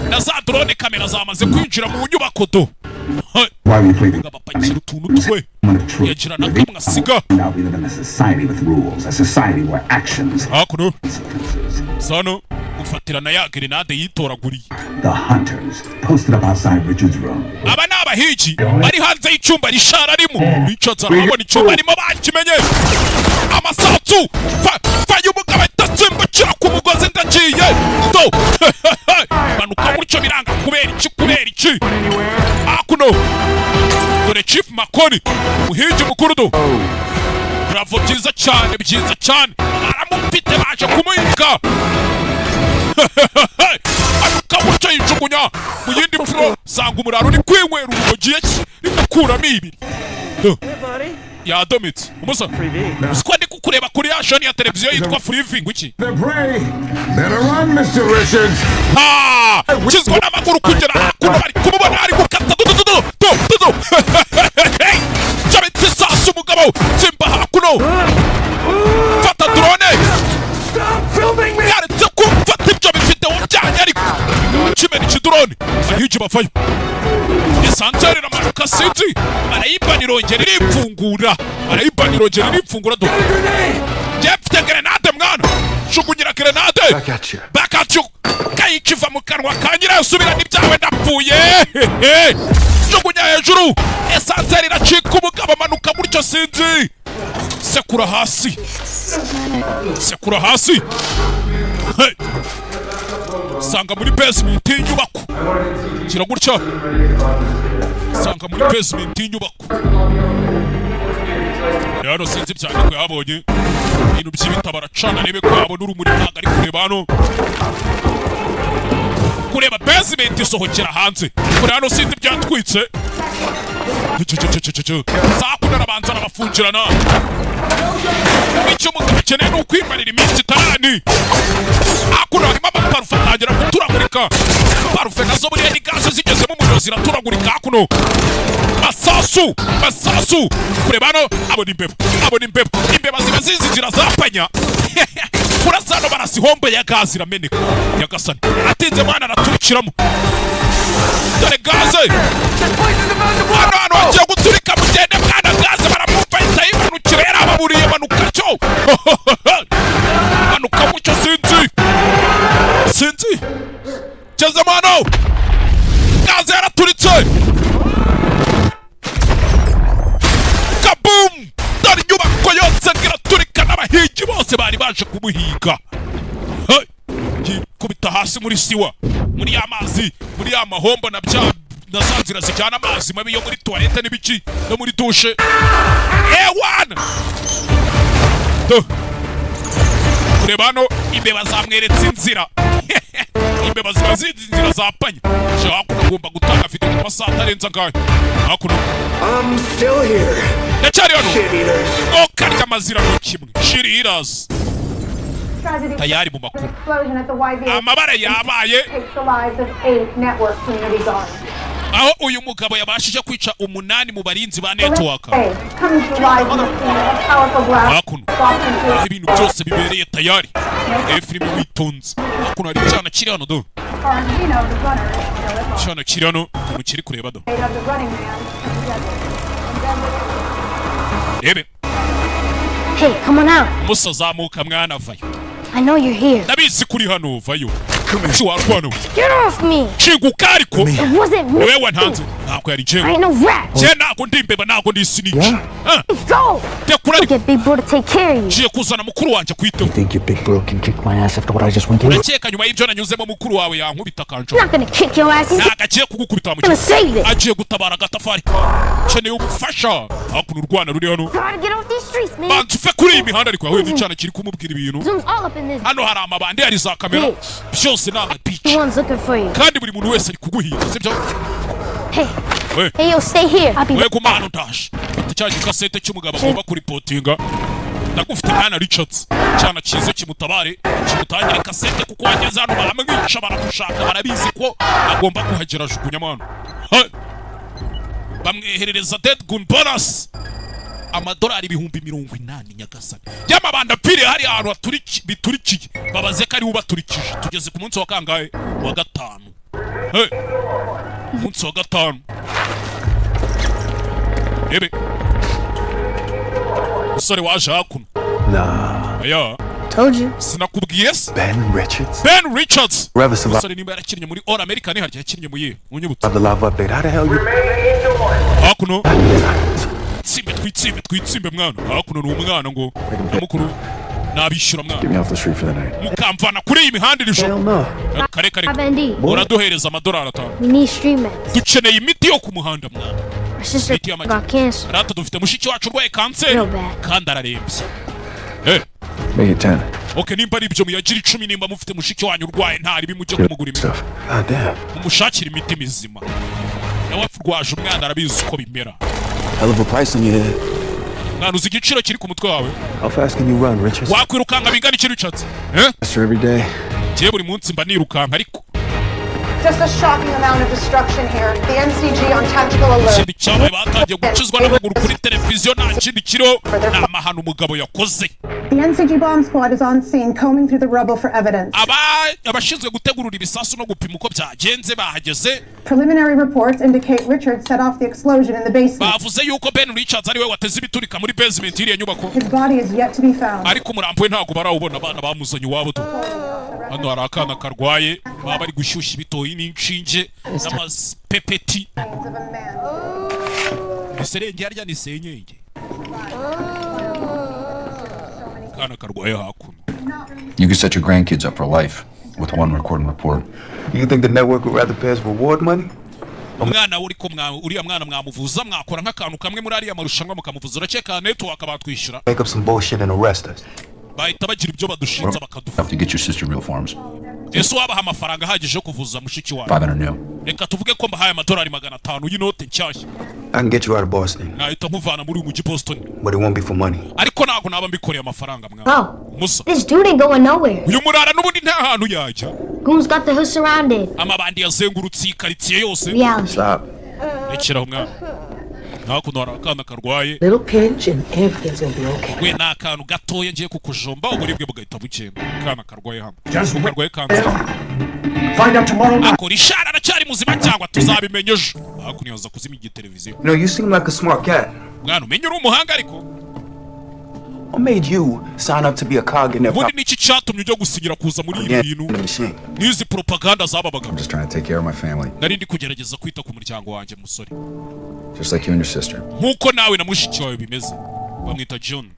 Na za drone kamera zamaze kwinjira mu nyubako do. Why we play the Now we live in a society with rules, a society where actions. The hunters posted up outside Richard's room. Dore Chief McCone muhigi mukuru do bravo byiza cyane aramupite baje kumuhiga anuka mucyo yijugunya mu yindi mfuro sanga umuraro ni kwinywera urugiye rikakuramo ibiri yadomitse umusa usiko ndi kukureba kuri ya shoni ya televiziyo yitwa Free V ngwiki Better run, Mr. Richards. Kizwa n'amaguru kugera hakuno bari kumubona ari gukata Jabiti sasu umugabo simba hakuno fata drone yaretse kumfata ibyo bifite ubyanya ariko kimena iki drone ahiji bafayo esantere na maruka sinzi arayibanirongera iripfungura do jefte grenade mwana shukunyira grenade back at you kayikiva mu kanwa kanyira usubira n'ibyawe ndapfuye shukunya hejuru esantere iracika umugabo amanuka gutyo sinzi sekura hasi sanga muri basement y'inyubako kira gutya sanga muri basement y'inyubako rero sinzi cyane ko yabonye ibintu by'ibita baracana rebe ko yabona urumuri ntabwo ari kureba hano kureba basement isohokera hanze kuri hano sinzi byatwitse sakuna arabanza arabafungirana icyo mugabo akeneye ni ukwimarira iminsi itarani hakuna harimo amaparufe atangira guturagurika parufe nazo buriya ni gaze zigezemo umuriro ziraturagurika hakuno masasu kureba hano abona imbeba ziba zizinjira zapanya kurasa hano barasihombe ya gaze irameneka nyagasani atinze mwana araturikiramo dore gaze hano hagiye guturika mugende mwana gaze baramumva ahita yimanukira yarababuriye manuka cyo manuka mucyo sinzi cheze mano gaze yaraturitse kabum dore inyubako yose iraturika n'abahigi bose bari baje kumuhiga kubita hasi muri siwa muri y'amazi muri y'amahombo na bya na za nzira zijyana amazi mabi yo muri toilette n'ibiki no muri dushe ewana kureba hano imbeba zamweretse inzira imbeba ziba zizi inzira zapanye hakuno agomba gutanga afite amasaha atarenze angahe hakuno I'm still here. ndacyari hano karya amazira ni kimwe shiriras tayari mu makuru amabara yabaye aho uyu mugabo yabashije kwica 8 mu barinzi ba network hakuno ibintu byose bibereye tayari filime witonze hakuno hari icyana kiri hano do icyana kiri hano mukiri kureba do rebe Hey, come on out. musazamuka mwana vayo I know you're here. ndabizi kuri hano vayo warwana Get off me. Chiguka ariko It wasn't me. wewe ntanze nako yari I ain't no rat. je nako ndimbeba nako ndi snitch Go. tekura Get Big Bro to take care of you. je kuzana mukuru wanje kwiteho You think your big bro can kick my ass after what I just went through? urakeka nyuma y'ibyo nanyuzemo mukuru wawe yankubita kanjo I'm not gonna kick your ass. He's nagaciye kugukubita mu gonna save it. agiye gutabara agatafari ceneye ubufasha hakuno urwana ruri hano Gotta get off these streets, man. bantu fe kuri iyi mihanda ariko ahuye n'icana kiri kumubwira ibintu Zoom's all up in this. hano hari amabande hari za kamera byose ni amapici The one's looking for you. kandi buri muntu wese ari kuguhiga sibyo Hey. we Hey, yo, stay here. I'll be we kumana ndaje fata cya gikasete cy'umugabo agomba kuripotinga ndagufite mwana Richards cyana cyiza kimutabare kimutangire kasete kuko wageze hano baramwica baramushaka barabizi ko agomba kuhagera jugunya mwana bamweherereza dead gun bonus amadolari 80,000 nyagasani y'amabanda pire hari ahantu biturikiye babaze ko ari ubaturikije tugeze ku munsi wa kangahe wa gatanu umunsi wa gatanu ebe musore waje hakuno aya Told you. sinakubwiye se Ben Richards. Ben Richards Revis musore nimba yarakinnye muri All American harya yakinnye mu ye unyibutse the live update. How the hell you? hakuno twitsimbe mwana hakuno ni umwana ngo namukuru nabishyura mwana Get me off the street for the night. mukamvana kuri iyi mihanda iri joro kare uraduhereza amadolari 5 We need street meds. dukeneye imiti yo ku muhanda mwana My sister got cancer. rata dufite mushiki wacu urwaye kanseri Real bad. kandi ararembye Make it 10. okay nimba ari ibyo muyagira 10 nimba mufite mushiki wanyu urwaye ntari bimujye kumugura imiti God damn. mumushakira imiti mizima nawe rwaje umwana arabizi uko bimera Hell of a price on your head. mwana uzi igiciro kiri ku mutwe wawe How fast can you run, Richards? wakwirukanga bingana iki Richards Faster every day. giye buri munsi mba nirukanka ariko Just a shocking amount of destruction here. The NCG on tactical alert. ikindi cyabaye batangiye gukizwa n'amaguru kuri televiziyo nta kindi kiriho ni amahano umugabo yakoze The NCG bomb squad is on scene, combing through the rubble for evidence. abashinzwe gutegurura ibisasu no gupima uko byagenze bahageze Preliminary reports indicate Richards set off the explosion in the basement. bavuze yuko Ben Richards ari we wateze ibiturika muri basement iriya nyubako His body is yet to be found. ariko umurambo we ntabwo barawubona abana bamuzanye iwabo tu hano hari akana karwaye baba bari gushyushya ibitoyi n'inshinge n'amapepeti iserenge harya ni senyenge akana karwaye hakuno. You can set your grandkids up for life with one recording report. You think the network would rather pay us reward money? umwana uriya mwana mwamuvuza mwakora nk'akantu kamwe muri ariya marushanwa mukamuvuza urakeka network batwishyura Make up some bullshit and arrest us. bahita bagira ibyo badushinza bakadufata Have to get your sister real forms. ese wabaha amafaranga ahagije yo kuvuza mushiki wawe 500 new. reka tuvuge ko mbahaye amadolari 500 y'inote nshyashya I can get you out of Boston, nahita nkuvana muri uyu mujyi Boston but it won't be for money. ariko ntabwo naba mbikoreye amafaranga mwana musa This dude ain't going nowhere. uyu murara n'ubundi nta hantu yajya Goons got the hood surrounded. amabandi yazengurutse iyi karitsiye yose Reality. rekeraho mwana hakuno hari akana karwaye Little pinch and everything's gonna be okay. we ni akantu gatoya ngiye kukujomba uburibwe bugahita bugenda akana karwaye hano Just karwaye kanseri Find out tomorrow night. akora ishara aracyari muzima cyangwa tuzabimenya ejo hakuno yaza kuzima igiteleviziyo No, you seem like a smart cat. mwana umenye uri umuhanga ariko What made you sign up to be a cog in their ubundi niki cyatumye ujya gusinyira kuza muri ibi bintu n'izi propaganda zababaga I'm just trying to take care of my family, nari ndi kugerageza kwita ku muryango wanjye musore just like you and your sister. nk'uko nawe na mushiki wawe bimeze bamwita John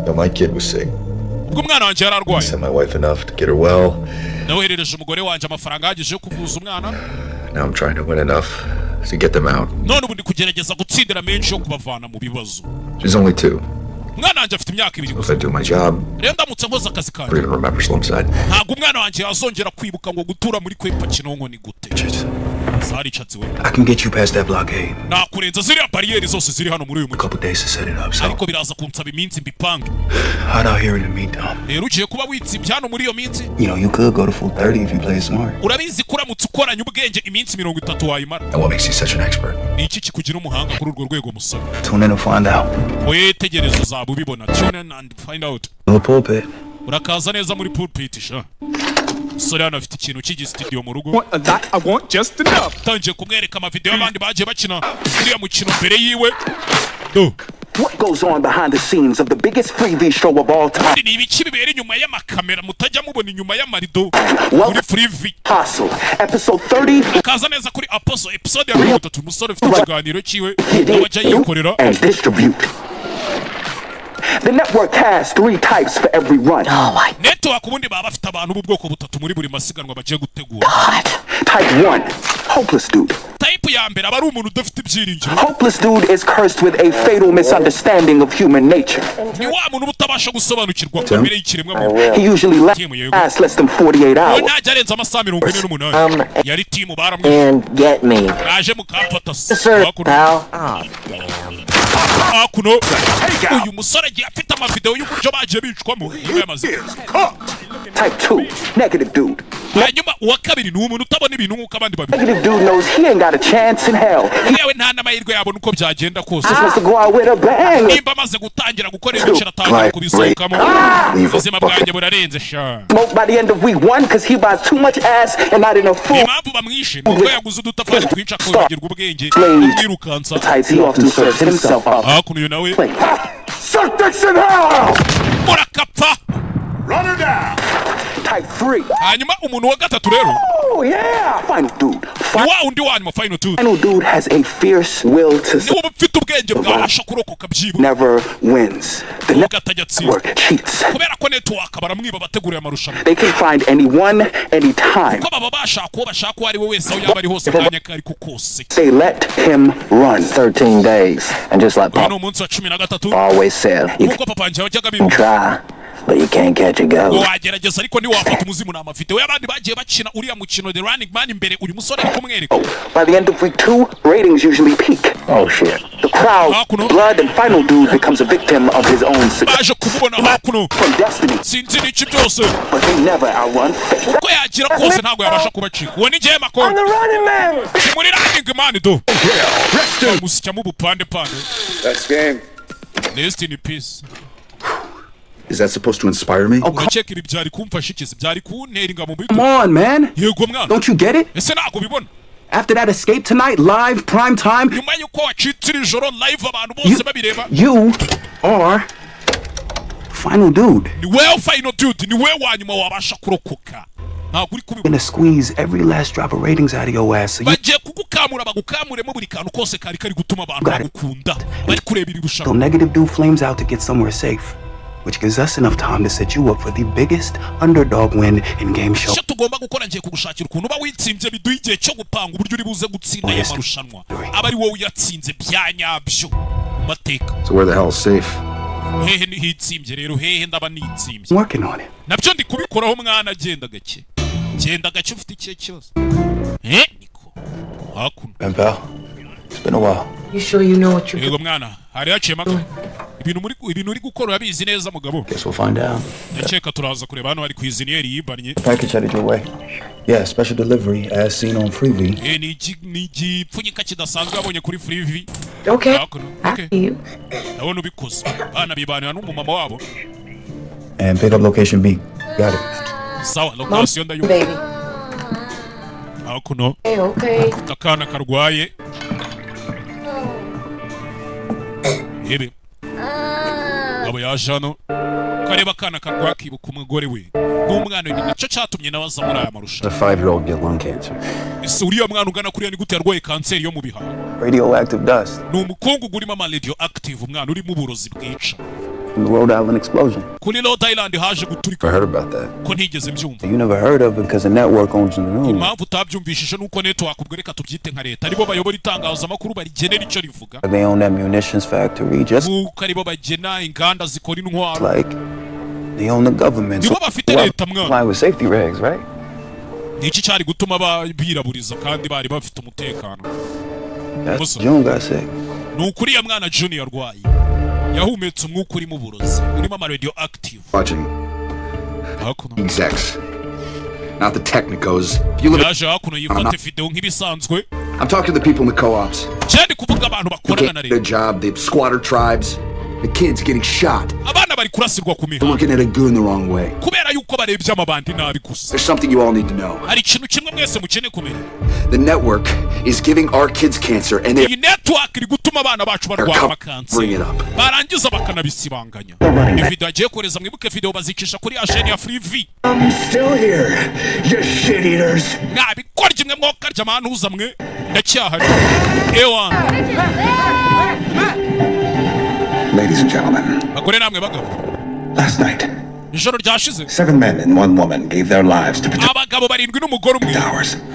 But my kid was sick. ubwo umwana wanjye yari arwaye Sent my wife enough to get her well. nawoherereje umugore wanjye amafaranga ahagije yo kuvuza umwana Now I'm trying to win enough to get them out. none ubu ndi kugerageza gutsindira menshi yo kubavana mu bibazo She's only 2. umwana wanjye afite imyaka 2 If gusa I do my job, rero ndamutse nkoze akazi I'll kanjye even remember Slumside. ntabwo umwana wanjye yazongera kwibuka ngo gutura muri kwepa kinonko ni gute zaricatse we I can get you past that blockade. nakurenza ziriya bariyeri zose ziri hano muri uyu A mujyi couple days to set it up, so ariko biraza kunsaba iminsi mbipange hot out here in the meantime. rero ugiye kuba witsibye hano muri iyo minsi You know, you could go to full 30 if you play smart. urabizi ko uramutse ukoranye ubwenge iminsi 30 wayimara And what makes you such an expert? ni iki kikugira umuhanga kuri urwo rwego musore Tune in and find out. we tegereza uzaba ubibona tune in and find out The pulpit. urakaza neza muri pulpit sha sore hano afite ikintu cy'igi studio mu rugo I want just enough. Tangiye kumwereka amavideo y'abandi bagiye bakina uriya mukino mbere yiwe do. What goes on behind the scenes of the biggest freebie show of all time? Ni ibiki bibera inyuma y'amakamera mutajya mubona inyuma y'amarido muri freebie. Apostle, episode 30. Akaza neza kuri Apostle episode ya 3 umusore ufite ikiganiro cyiwe wajya yikorera and distribute. The network has 3 types for every run. Network ubundi baba bafite abantu b'ubwoko butatu muri buri masiganwa bagiye gutegura. Type 1, hopeless dude. Type ya mbere aba ari umuntu udafite ibyiringiro. Hopeless dude is cursed with a fatal misunderstanding of human nature. Ni wa muntu utabasha gusobanukirwa kamere y'ikiremwa muntu. He usually lasts less than 48 hours. Ntajya arenza amasaha 48. Yari team baramwishe. And get me. Yaje mukamfata. Sir, pal. Akuno uyu musore agiye afite amavideo y'uburyo bagiye bicwamo nyuma y'amazi. Type 2, negative dude. Hanyuma uwa kabiri ni umuntu utabona ibintu nk'uko abandi babiri. Negative dude knows he ain't got a chance in hell. Yewe nta n'amahirwe yabona uko byagenda kose. Supposed to go out with a bang. Nimba amaze gutangira gukora ibiciro atangira kubisohokamo. Ubuzima bwanjye burarenze sha. Smoke by the end of week 1 because he buys too much ass and not enough food. Impamvu bamwishe nuko yaguze udutafari twinshi akongera ubwenge ubwirukansa. He often serves himself up. Hakuno nawe. Suck dicks in hell! Murakapfa. Run her down. Type 3. Hanyuma umuntu wa gatatu rero. Oh yeah, final dude. Wa undi wanyuma final dude. Final dude has a fierce will to niba ufite ubwenge bwabasha kurokoka byibu. Never wins. The network cheats. Kubera ko network baramwiba bategura amarushanwa. They can find anyone anytime. Ko baba bashaka ko bashaka ari we wese aho yaba ari hose kanya kari ko kose. They let him run 13 days and just like Papa always said you can try but you can't catch a ghost. Wagerageza ariko ni wafata umuzimu na mavideo y'abandi bagiye bakina uriya mukino The Running Man imbere uyu musore kumwereka. By the end of week 2, ratings usually peak. Oh shit. The crowd, blood and final dude becomes a victim of his own success. Baje kumubona hakuno. From destiny. Sinzi n'iki byose. But they never outrun. Uko yagira kose ntabwo yabasha kubacika. Uwo ni je makoro. I'm the running man. Muri Running Man do. Musya mu bupande pande. That's game. Rest in peace. Is that supposed to inspire me? Oh, check it byari kumfasha iki byari kunteringa mu Come on, man. Yego mwana. Don't you get it? Ese nako bibona. After that escape tonight, live, prime time. Nyuma yuko wacitira ijoro live abantu bose babireba. You are final dude. Ni wewe final dude, ni wewe wanyuma wabasha kurokoka. Gonna squeeze every last drop of ratings out of your ass. So bagiye kugukamura bagukamuremo buri kantu kose kari gutuma abantu bagukunda. Bari kurebera irushanwa. So negative dude flames out to get somewhere safe, which gives us enough time to set you up for the biggest underdog win in game show. Cyo tugomba gukora ngiye kugushakira ukuntu ba witsimvye biduha igihe cyo gupanga uburyo uri buze gutsinda ya marushanwa. Abari wowe yatsinze byanyabyo mu mateka. So where the hell is safe? Hehe ni hitsimvye rero hehe ndaba nitsimvye. Working on it. Nabyo ndi kubikoraho mwana agenda gake. Genda gake ufite ikihe cyose. Niko. Hakuno. Ben pal. It's been a while. You sure you know what you're doing? Yego mwana, hari yaciye maka. Ibintu uri gukora abizi neza mugabo. Guess we'll find out. Ndakeka turaza kureba hano ari kwiziniyeri yibanye. Package headed your way. Yeah, special delivery as seen on Freevee. Ni gipfunyika kidasanzwe abonye kuri Freevee. Okay. Okay. Ndabona ubikoze. Bana bibanira n'umumama wabo. And pick up location B. Got it. Sawa, location ndayo. Baby. Hakuno. Okay. Kakana karwaye. Yebe. Abo yajano. Kareba kana karwa kibuka umugore we. N'umwana we nicyo cyatumye nabaza muri aya marusha. A 5-year-old get lung cancer. Ese uriya mwana ugana kuriya ni gute yarwaye kanseri yo mu bihaha. Radioactive dust. Ni umukungu gurimo ama radioactive umwana uri mu burozi bwica. From the Rhode Island explosion. Kuri Rhode Island haje guturika. I heard about that. Ko ntigeze mbyumva. You never heard of it because the network owns the news. Impamvu utabyumvishije nuko network ubwereka tubyite nka leta aribo bayobora itangazo makuru barigenera icyo rivuga. They own that munitions factory just aribo bagena inganda zikora intwaro. Like they own the government. Nibo bafite leta mwana. Comply with safety regs, right? Niki cyari gutuma babiraburiza kandi bari bafite umutekano. That's June got sick. Nukuri ya mwana Junior rwaye. Yahumetse umwuka uri mu burozi urimo ama radioactive. Watching execs, not the technicos. Yaje hakuno yifate video nk'ibisanzwe. I'm talking to the people in the co-ops. Cyane kuvuga abantu bakorana na their job, the squatter tribes. The kid's getting shot. Abana bari kurasirwa ku mihanda. Looking at a goon the wrong way. Kubera yuko barebye amabandi nabi gusa. There's something you all need to know. Hari ikintu kimwe mwese mukeneye kumenya. The network is giving our kids cancer and they network iri gutuma abana bacu barwara amakansi. Barangiza bakanabisibanganya. Video agiye koreza mwibuke video bazikisha kuri asheni ya Free V. I'm still here. You shit eaters. Nabikora kimwe mwokarya amanuza mwe. Ndacyahari. Ewan. Ladies and gentlemen. Bagore namwe bagabo. Last night. Ijoro ryashize. 7 men and 1 woman gave their lives to protect abagabo barindwi n'umugore umwe.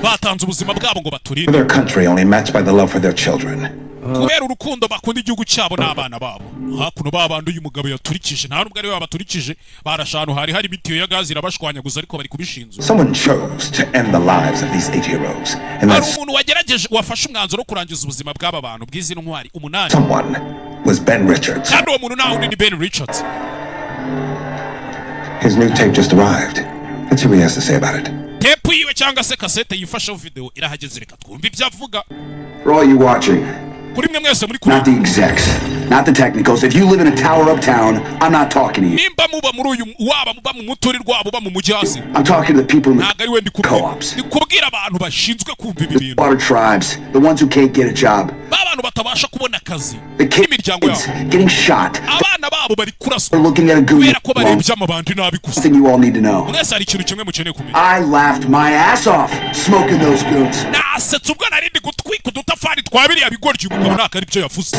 Batanze ubuzima bwabo ngo baturinde. Their country only matched by the love for their children. Kubera urukundo bakunda igihugu cyabo n'abana babo. Hakuno babandi uyu mugabo yaturikije nta nubwo ari we babaturikije barashanu hari mitiyo ya gazi irabashwanyaguza ariko bari kubishinzwe. Someone chose to end the lives of these 8 heroes. And that's umuntu wagerageje wafashe umwanzuro kurangiza ubuzima bw'aba bantu bw'izi ntwari umunani. Someone was Ben Richards. Kandi uwo muntu nawe ni Ben Richards. His new tape just arrived. Let's see what he has to say about it. Tape yiwe cyangwa se cassette yifashaho video irahageze reka twumve ibyo avuga. For all you watching. Not the execs, not the technicals. If you live in a tower uptown, I'm not talking to you. I'm talking to the people in the co-ops. The water tribes, the ones who can't get a job. The kids getting shot. They're looking at a goon. Something you all need to know. I laughed my ass off smoking those goons.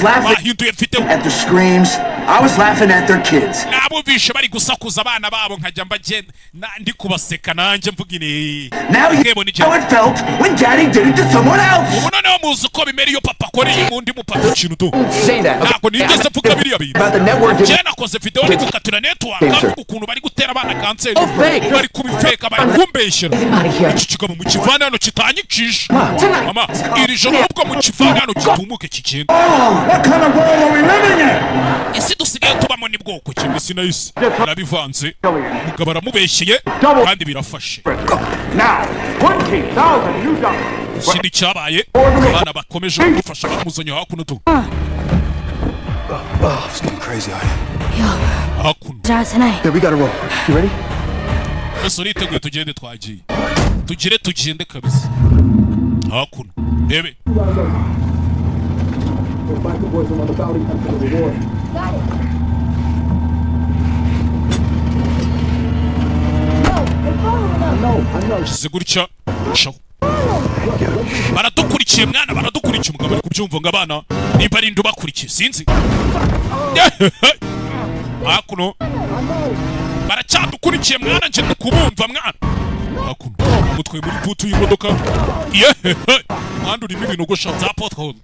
Laughing at their screams. I was laughing at their kids. Now you know how it felt when Daddy did it to someone else. Say that. About the network. What kind of world are we living in? Isi dusigaye tubamo ni bwoko kimwe sinayisi nabivanze mugabo aramubeshyeye kandi birafashe. Now 20,000 new dollars. Sindi cyabaye abana bakomeje gufasha bamuzonye hakuno tu. It's getting crazy out here. Hakuno. Yeah, we gotta roll. You ready? Ese uriteguye tugende twagiye. Tugende kabisa. Hakuno. Rebe. Zigurcha baradukurikiye mwana baradukurikiye umugabo ari kubyumva ngo abana nimba ari ndubakurikiye sinzi hakuno baracyadukurikiye mwana nje kubumva mwana hakuno umutwe muri putu y'imodoka mwana urimo ibinogo za pothole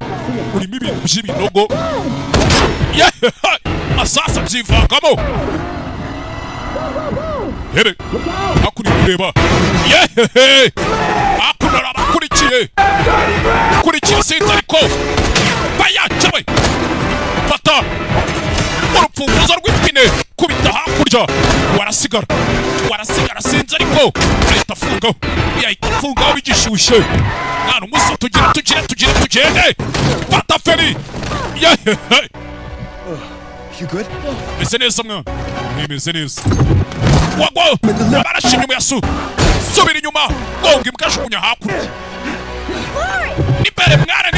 urimo ibintu by'ibinogo asasa byivangamo Hebe hakuri kureba hakuno abakurikiye kurikiye sinzi ariko bayacawe fata urupfunguzo rw'ipine kubita hakurya warasigara sinzi ariko ahita afungaho yahita afungaho bigishyushye mwana umuso tugende fata feri You good? Meze neza mwana meze neza wagwa barashimye muyasu subira inyuma gonga imbwashukunya hakurya nibere mwana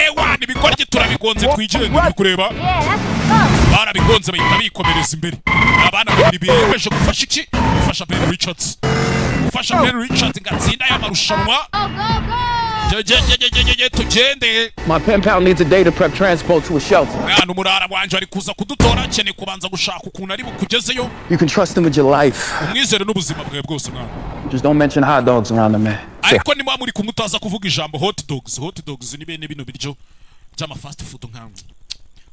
ewa nibikorye turabigonze twigenga kureba barabigonze bahita bikomereza imbere abana babiri biyemeje gufasha iki gufasha Ben Richards ngatsinda y'amarushanwa My pen pal needs a day to prep transport to a shelter. You can trust him with your life. Just don't mention hot dogs around the man.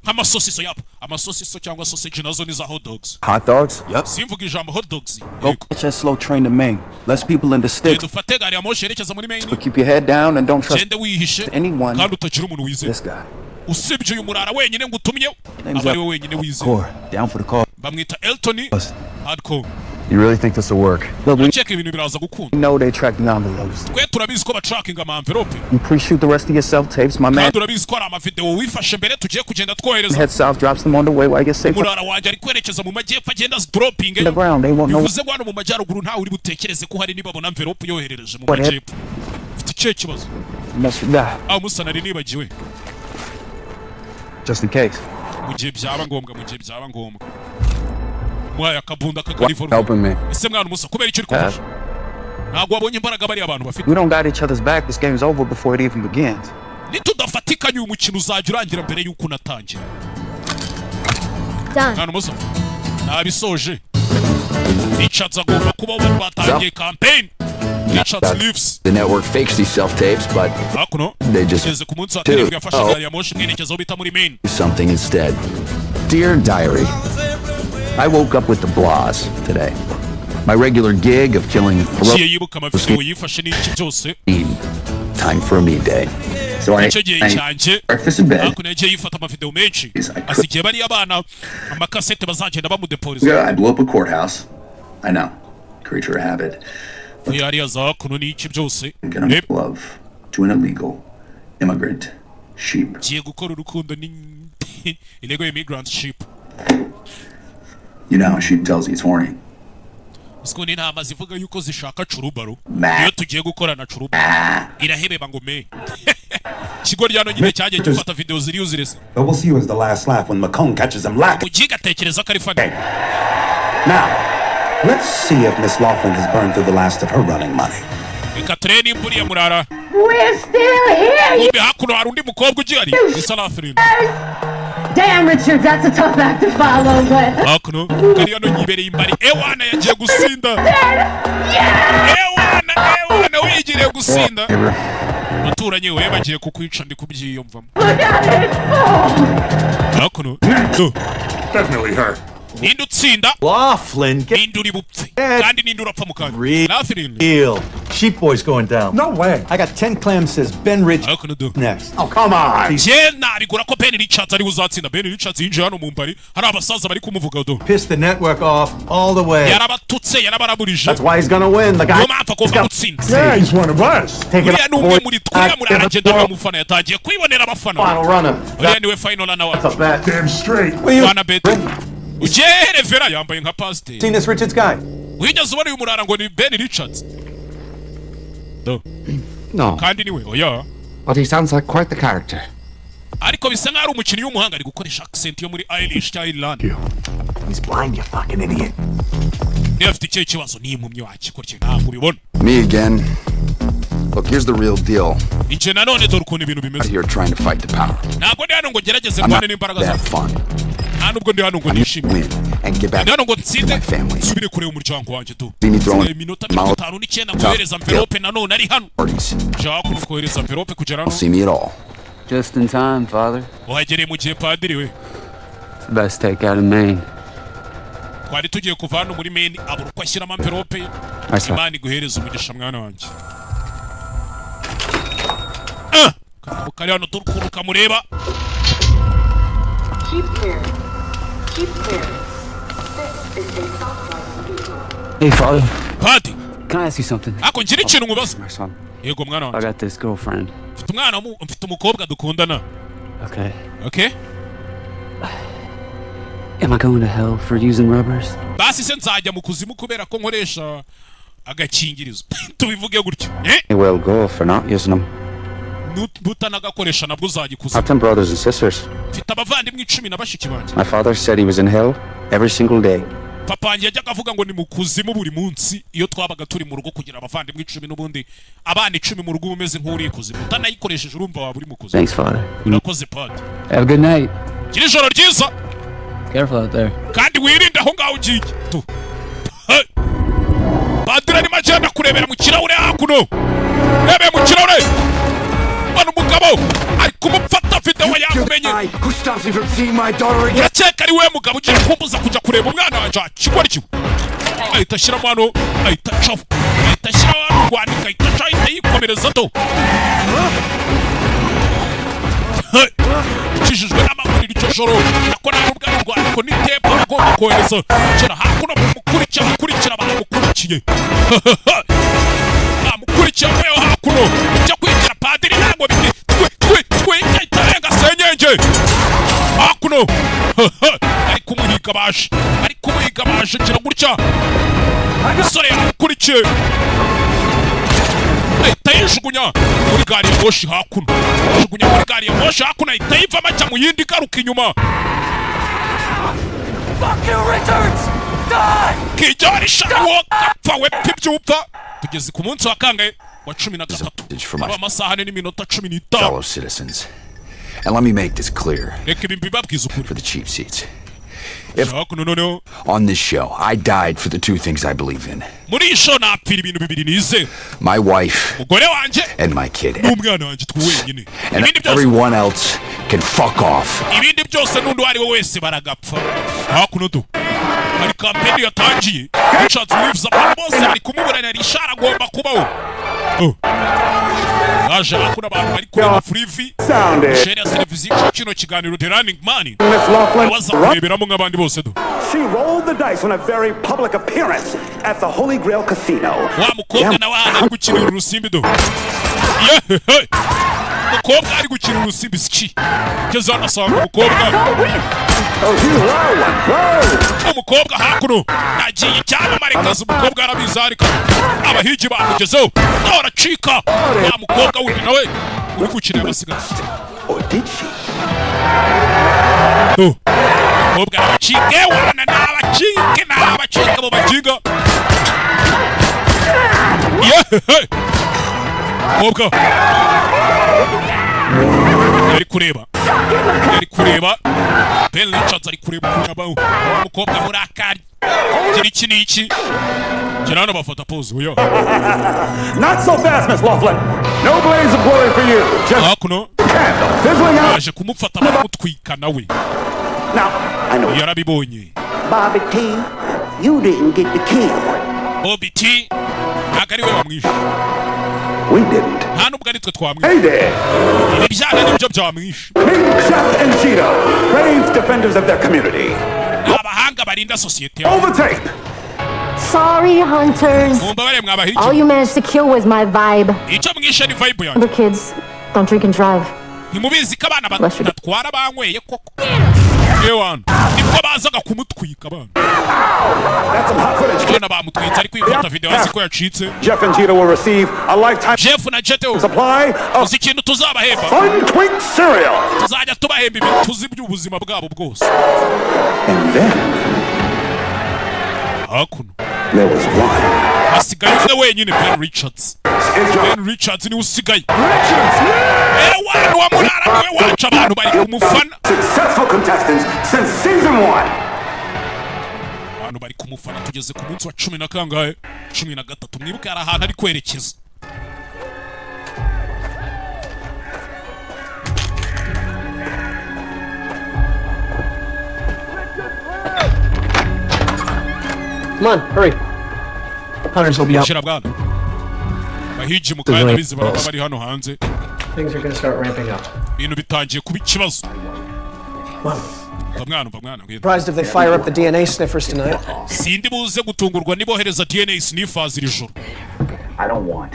Amasosiso yapo amasosiso cyangwa sausage nazo ni za hot dogs. Hot dogs? Yep. Simvuga ijambo hot dogs. Go catch that slow train to Maine. Less people in the sticks. Dufate gari ya moshi yerekeza muri Maine. But keep your head down and don't trust anyone. Kandi utagira umuntu wizeye. This guy. Usibye uyu murara wenyine ngutumye. Abari we wenyine wizeye. Down for the call. Bamwita Elton Hardcore. You really think this will work? Look, we know they track the envelopes. You pre-shoot the rest of your self-tapes, my man. Head south, drops them on the way while I get safe. On the ground, they won't know. Just in case. Helping me. We don't got each other's back. This game's over before it even begins. The network fakes these self-tapes, but they just do something instead. Dear Diary, I woke up with the blahs today. My regular gig of killing time for a me day. So I breakfast in bed. Yeah, I blew up a courthouse. I know. Creature of habit. Gonna love to an illegal immigrant sheep. You know how sheep tells you it's horny. But we'll see you as the last laugh when Macomb catches him lacking. Now, let's see if Miss Laughlin has burned through the last of her running money. We're still here! Damn, Richard, that's a tough act to follow, but... Definitely her. Ninde utsinda Laughlin, ninde uri bupfe kandi ninde urapfa mu kanwa real Sheep Boy's going down. No way. I got 10 clams says Ben Rich next. Oh, come on. Je nabigura ko Ben Richards ari uzatsinda. Ben Richards yinjiye hano mu mbari hari abasaza bari kumuvuga do. Piss the network off all the way. Yarabatutse yarabaraburije. That's why he's gonna win. The guy. Yeah, he's one of us. Take it numwe muri twe muri aragenda bamufana yatagiye kwibonera abafana. Final runner. Oya niwe final runner. That's a bet. Damn straight. Wana bet. Ujere vera yambaye nka pastor. Seen this Richards guy? Wigeze ubona uyu murara ngo ni Ben Richards? No. Kandi niwe oya. But he sounds like quite the character. Ariko bisa nk'ari umukinnyi w'umuhanga ari gukoresha accent yo muri Irish cyangwa Ireland. He's blind, you fucking idiot. Niba afite icyo kibazo ni impumyi wakikorye ntabwo ubibona. Me again. Look, here's the real deal. Inje nanone dore ukuntu ibintu bimeze. You're trying to fight the power. Ntabwo ndi hano ngo gerageze mbane n'imbaraga zawe. Nta nubwo ndi hano ngo nishime. Ndi hano ngo nsinde nsubire kureba umuryango wanjye tu. Iminota 59 kohereza envelope nanone ari hano. Jacques uri kohereza envelope kugera hano. See me at all. Just in time, Father. Uhagereye mu gihe padiri we. It's the best take out of Maine. Twari tugiye kuva hano muri Maine abura uko ashyiramo envelope. Imana iguhereza umugisha mwana wanjye. Kari hano turukuruka mureba. Keep clear. Keep clear. This is a soft. Hey, Father. Paddy. Can I ask you something? Ako ngira ikintu mubaza. My son. Yego mwana wanjye. I got this girlfriend. Mfite umwana mfite umukobwa dukundana. Okay. Okay? Am I going to hell for using rubbers? Basi se nzajya mu kuzimu kubera ko nkoresha agakingirizo. Tubivuge gutyo. You will go for not using them. Butanagakoresha nabwo uzagikuza. I have 10 brothers and sisters. Mfite abavandimwe 10 na bashiki banjye. My father said he was in hell every single day. Papa wanjye yajyaga avuga ngo ni mu kuzimu buri munsi iyo twabaga turi mu rugo kugira abavandimwe 10 n'ubundi abana 10 mu rugo umeze nk'uri kuzimu. Utanayikoresheje urumva waba uri mu kuzimu. Thanks, Father. Urakoze Paddy. Have a good night. Gira ijoro ryiza. Careful out there. Kandi wirinde aho ngaho ugiye. Padiri ari magenda kurebera mu kirahure hakuno. Rebe mu kirahure. Bano mugabo ari kumufata video yakumenye. Who stops me from seeing my daughter again? Urakeka ari we mugabo ugiye kumbuza kujya kureba umwana wanje kigwari kigo. Ahita shira mano, ahita chafu. Ahita shira kwandika, ahita chaita yikomereza to. Kijijwe n'amaguru icyo joro. Nakora n'ubwanwa ariko ni tepa agomba kohereza. Kira hakuno mukuri icyo abakurikira bamukurikiye bamukurikira weho hakuno icyo kwitira padiri ntabwo itarenga senyenge hakuno ari kumuhiga baje kira gutya umusore yamukurikiye itayijugunya muri gari ya moshi hakuno jugunya muri gari ya moshi hakuno itayivamo ajya mu yindi garuka inyuma Fuck you, Richards! Die! kijyari shawo kapfa we pibyupfa tugeze ku munsi wa kangahe wa 13 aba amasaha n'iminota 15 fellow citizens. And let me make this clear reka ibi mbibabwiza ukuri for the cheap seats. If on this show I died for the two things I believe in. muri iyi show napfira ibintu bibiri nize My wife umugore wanje and my kid. n'umwana wanje twe wenyine And everyone else can fuck off. ibindi byose n'undi ari we wese baragapfa hakuno tu hari kampeni yatangiye Richards lives abantu bose bari kumuburana rishara agomba kubaho aje hakuna abantu bari kureba free share ya televiziyo kino kiganiro The Running Man waza kureberamo nk'abandi bose do She rolled the dice on a very public appearance at the Holy Grail Casino. wa mukobwa nawe ari gukinira urusimbi do mukobwa ari gukinira urusimbi ski keza anasanga umukobwa umukobwa hakuno nagiye cyamamare kazi umukobwa arabizarika abahigi bamugezeho nawe aracika wa mukobwa wundi nawe uri gukinira abasigaye umukobwa arabacike wana n'abacike mu baginga umukobwa yari kureba Ben Richards ari kureba kunyabaho umukobwa muri akari iki niki kirana bafata pose oya Not so fast, Miss Laughlin. No blaze of glory for you. Just candle fizzling out. aje kumufata baramutwika nawe Now, I know yarabibonye Bobby T, you didn't get the kill. Bobby T agari we bamwishe We didn't. nta nubwo ari twe twamwishe Hey there. ibi byana nibyo byamwishe Meet Jeff and Cheetah, brave defenders of their community. abahanga barinda societe Overtake. Sorry, hunters. mumbabare mwabahigi All you managed to kill was my vibe. icyo mwishe ni vibe yanjye Other kids don't drink and drive. ntimubizi ko abana badatwara banyweye koko yewana nibwo bazaga kumutwika abana abana bamutwitse ari kwifata video hasi ko yacitse Jeff and Cheetah will receive a lifetime Jeff na Jeto supply of uzi ikintu tuzabahemba Fun Twink cereal. tuzajya tubahemba ibintu tuzi by'ubuzima bwabo bwose And then hakuno there was one. hasigaye umwe wenyine Ben Richards niwe usigaye wa murara niwe waca abantu bari kumufana Successful contestants since season 1. abantu bari kumufana tugeze ku munsi wa 10 na kangahe 13 mwibuke hari ahantu ari kwerekeza Come on, hurry. Hunters will be out. shira bwana bahiji mukanya bizi baraba bari hano hanze Things are going to start ramping up. ibintu bitangiye kuba ikibazo mwana Surprised if they fire up the DNA sniffers tonight. sindi buze gutungurwa nibohereza DNA sniffers iri joro I don't want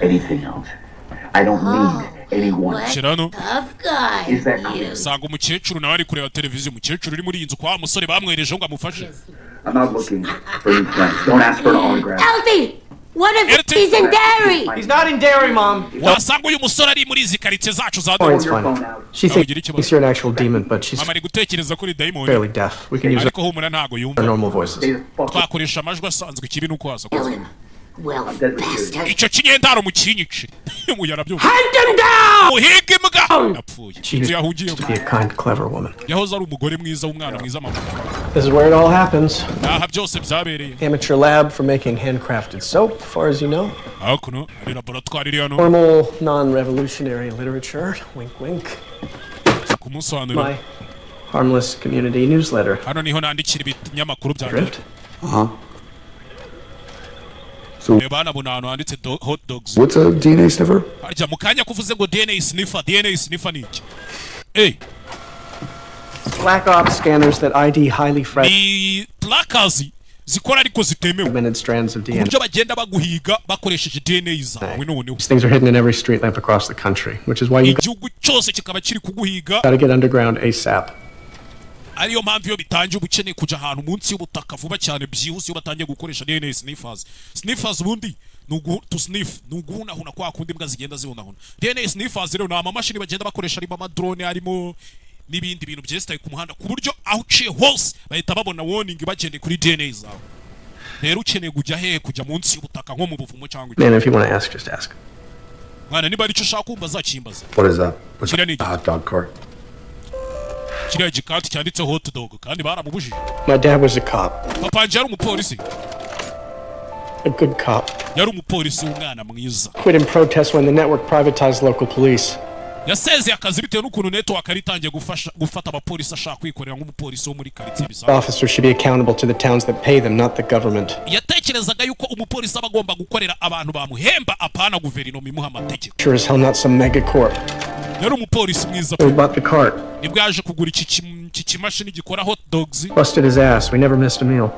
anything else. I don't need anyone. shirano Is that clear? sanga umukecuru nawe ari kureba televiziyo umukecuru uri muri iyi nzu kwa musore bamwereje ngo amufashe I'm not looking for your friends. Don't ask for an autograph. Elsie! What if he's in dairy? He's not in dairy, Mom. wasanga uyu musore ari muri izi karitsiye zacu za Oh, it's fine. She thinks you're an actual demon, but she's mama ari gutekereza kuri daimoni fairly deaf. We can use ariko humura ntago our yumva normal voices. twakoresha amajwi asanzwe ikibi nuko waza Well, bastard. icyo kinyendaro mukinyice muyarabyumva Hunt him down! muhiga imbwa napfuye She inzu used yahugiyemo to be a kind, clever woman. yahoze ari umugore mwiza w'umwana mwiza mama This is where it all happens. aha byose byabereye Amateur lab for making handcrafted soap, as far as you know. hakuno ari laboratwari iri hano Normal, non-revolutionary literature. Wink, wink. kumusobanurira My harmless community newsletter. hano niho nandikira ibinyamakuru byanjye Drift? reba hano abona ahantu handitse hot dogs What's a DNA sniffer? harya mu kanya kuvuze ngo DNA sniffer ni iki Black ops scanners that ID highly fragile. ni plakazi zikora ariko zitemewe Minute strands of DNA. uburyo bagenda baguhiga bakoresheje DNA zawe noneho These things are hidden in every street lamp across the country, which is why you igihugu cyose kikaba kiri kuguhiga gotta get underground ASAP. ariyo mpamvu iyo bitangiye ubukeneye kuja ahantu munsi y'ubutaka vuba cyane byihuse iyo batangiye gukoresha DNA sniffers ubundi to sniff nuguhunahuna kwa kundi mbwa zigenda zihunahuna DNA sniffers rero ni amamashini bagenda bakoresha arimo amadrone harimo n'ibindi bintu byesitaye ku muhanda ku buryo aho uciye hose bahita babona warning bagendeye kuri DNA zawe rero ukeneye kujya hehe kujya munsi y'ubutaka nko mu buvumo cyangwa Man, if you want to ask, just ask. mwana niba aricyo ushaka kumva zakimbaza What is that? What's Kiriya a hot dog cart? kiriya gikati cyanditseho hot dog kandi baramubujije My dad was a cop. papa wanjye yari umupolisi A good cop. yari umupolisi w'umwana mwiza Quit in protest when the network privatized local police. yasezeye akazi bitewe n'ukuntu network ari itangiye gufata abapolisi ashaka kwikorera nk'umupolisi wo muri karitsiye bisanzwe Officers should be accountable to the towns that pay them, not the government. yatekerezaga yuko umupolisi aba agomba gukorera abantu bamuhemba apana guverinoma imuha amategeko Sure as hell not some megacorp. yari umupolisi mwiza We bought the cart. nibwo yaje kugura iki kimashini gikora hot dogs Busted his ass. We never missed a meal.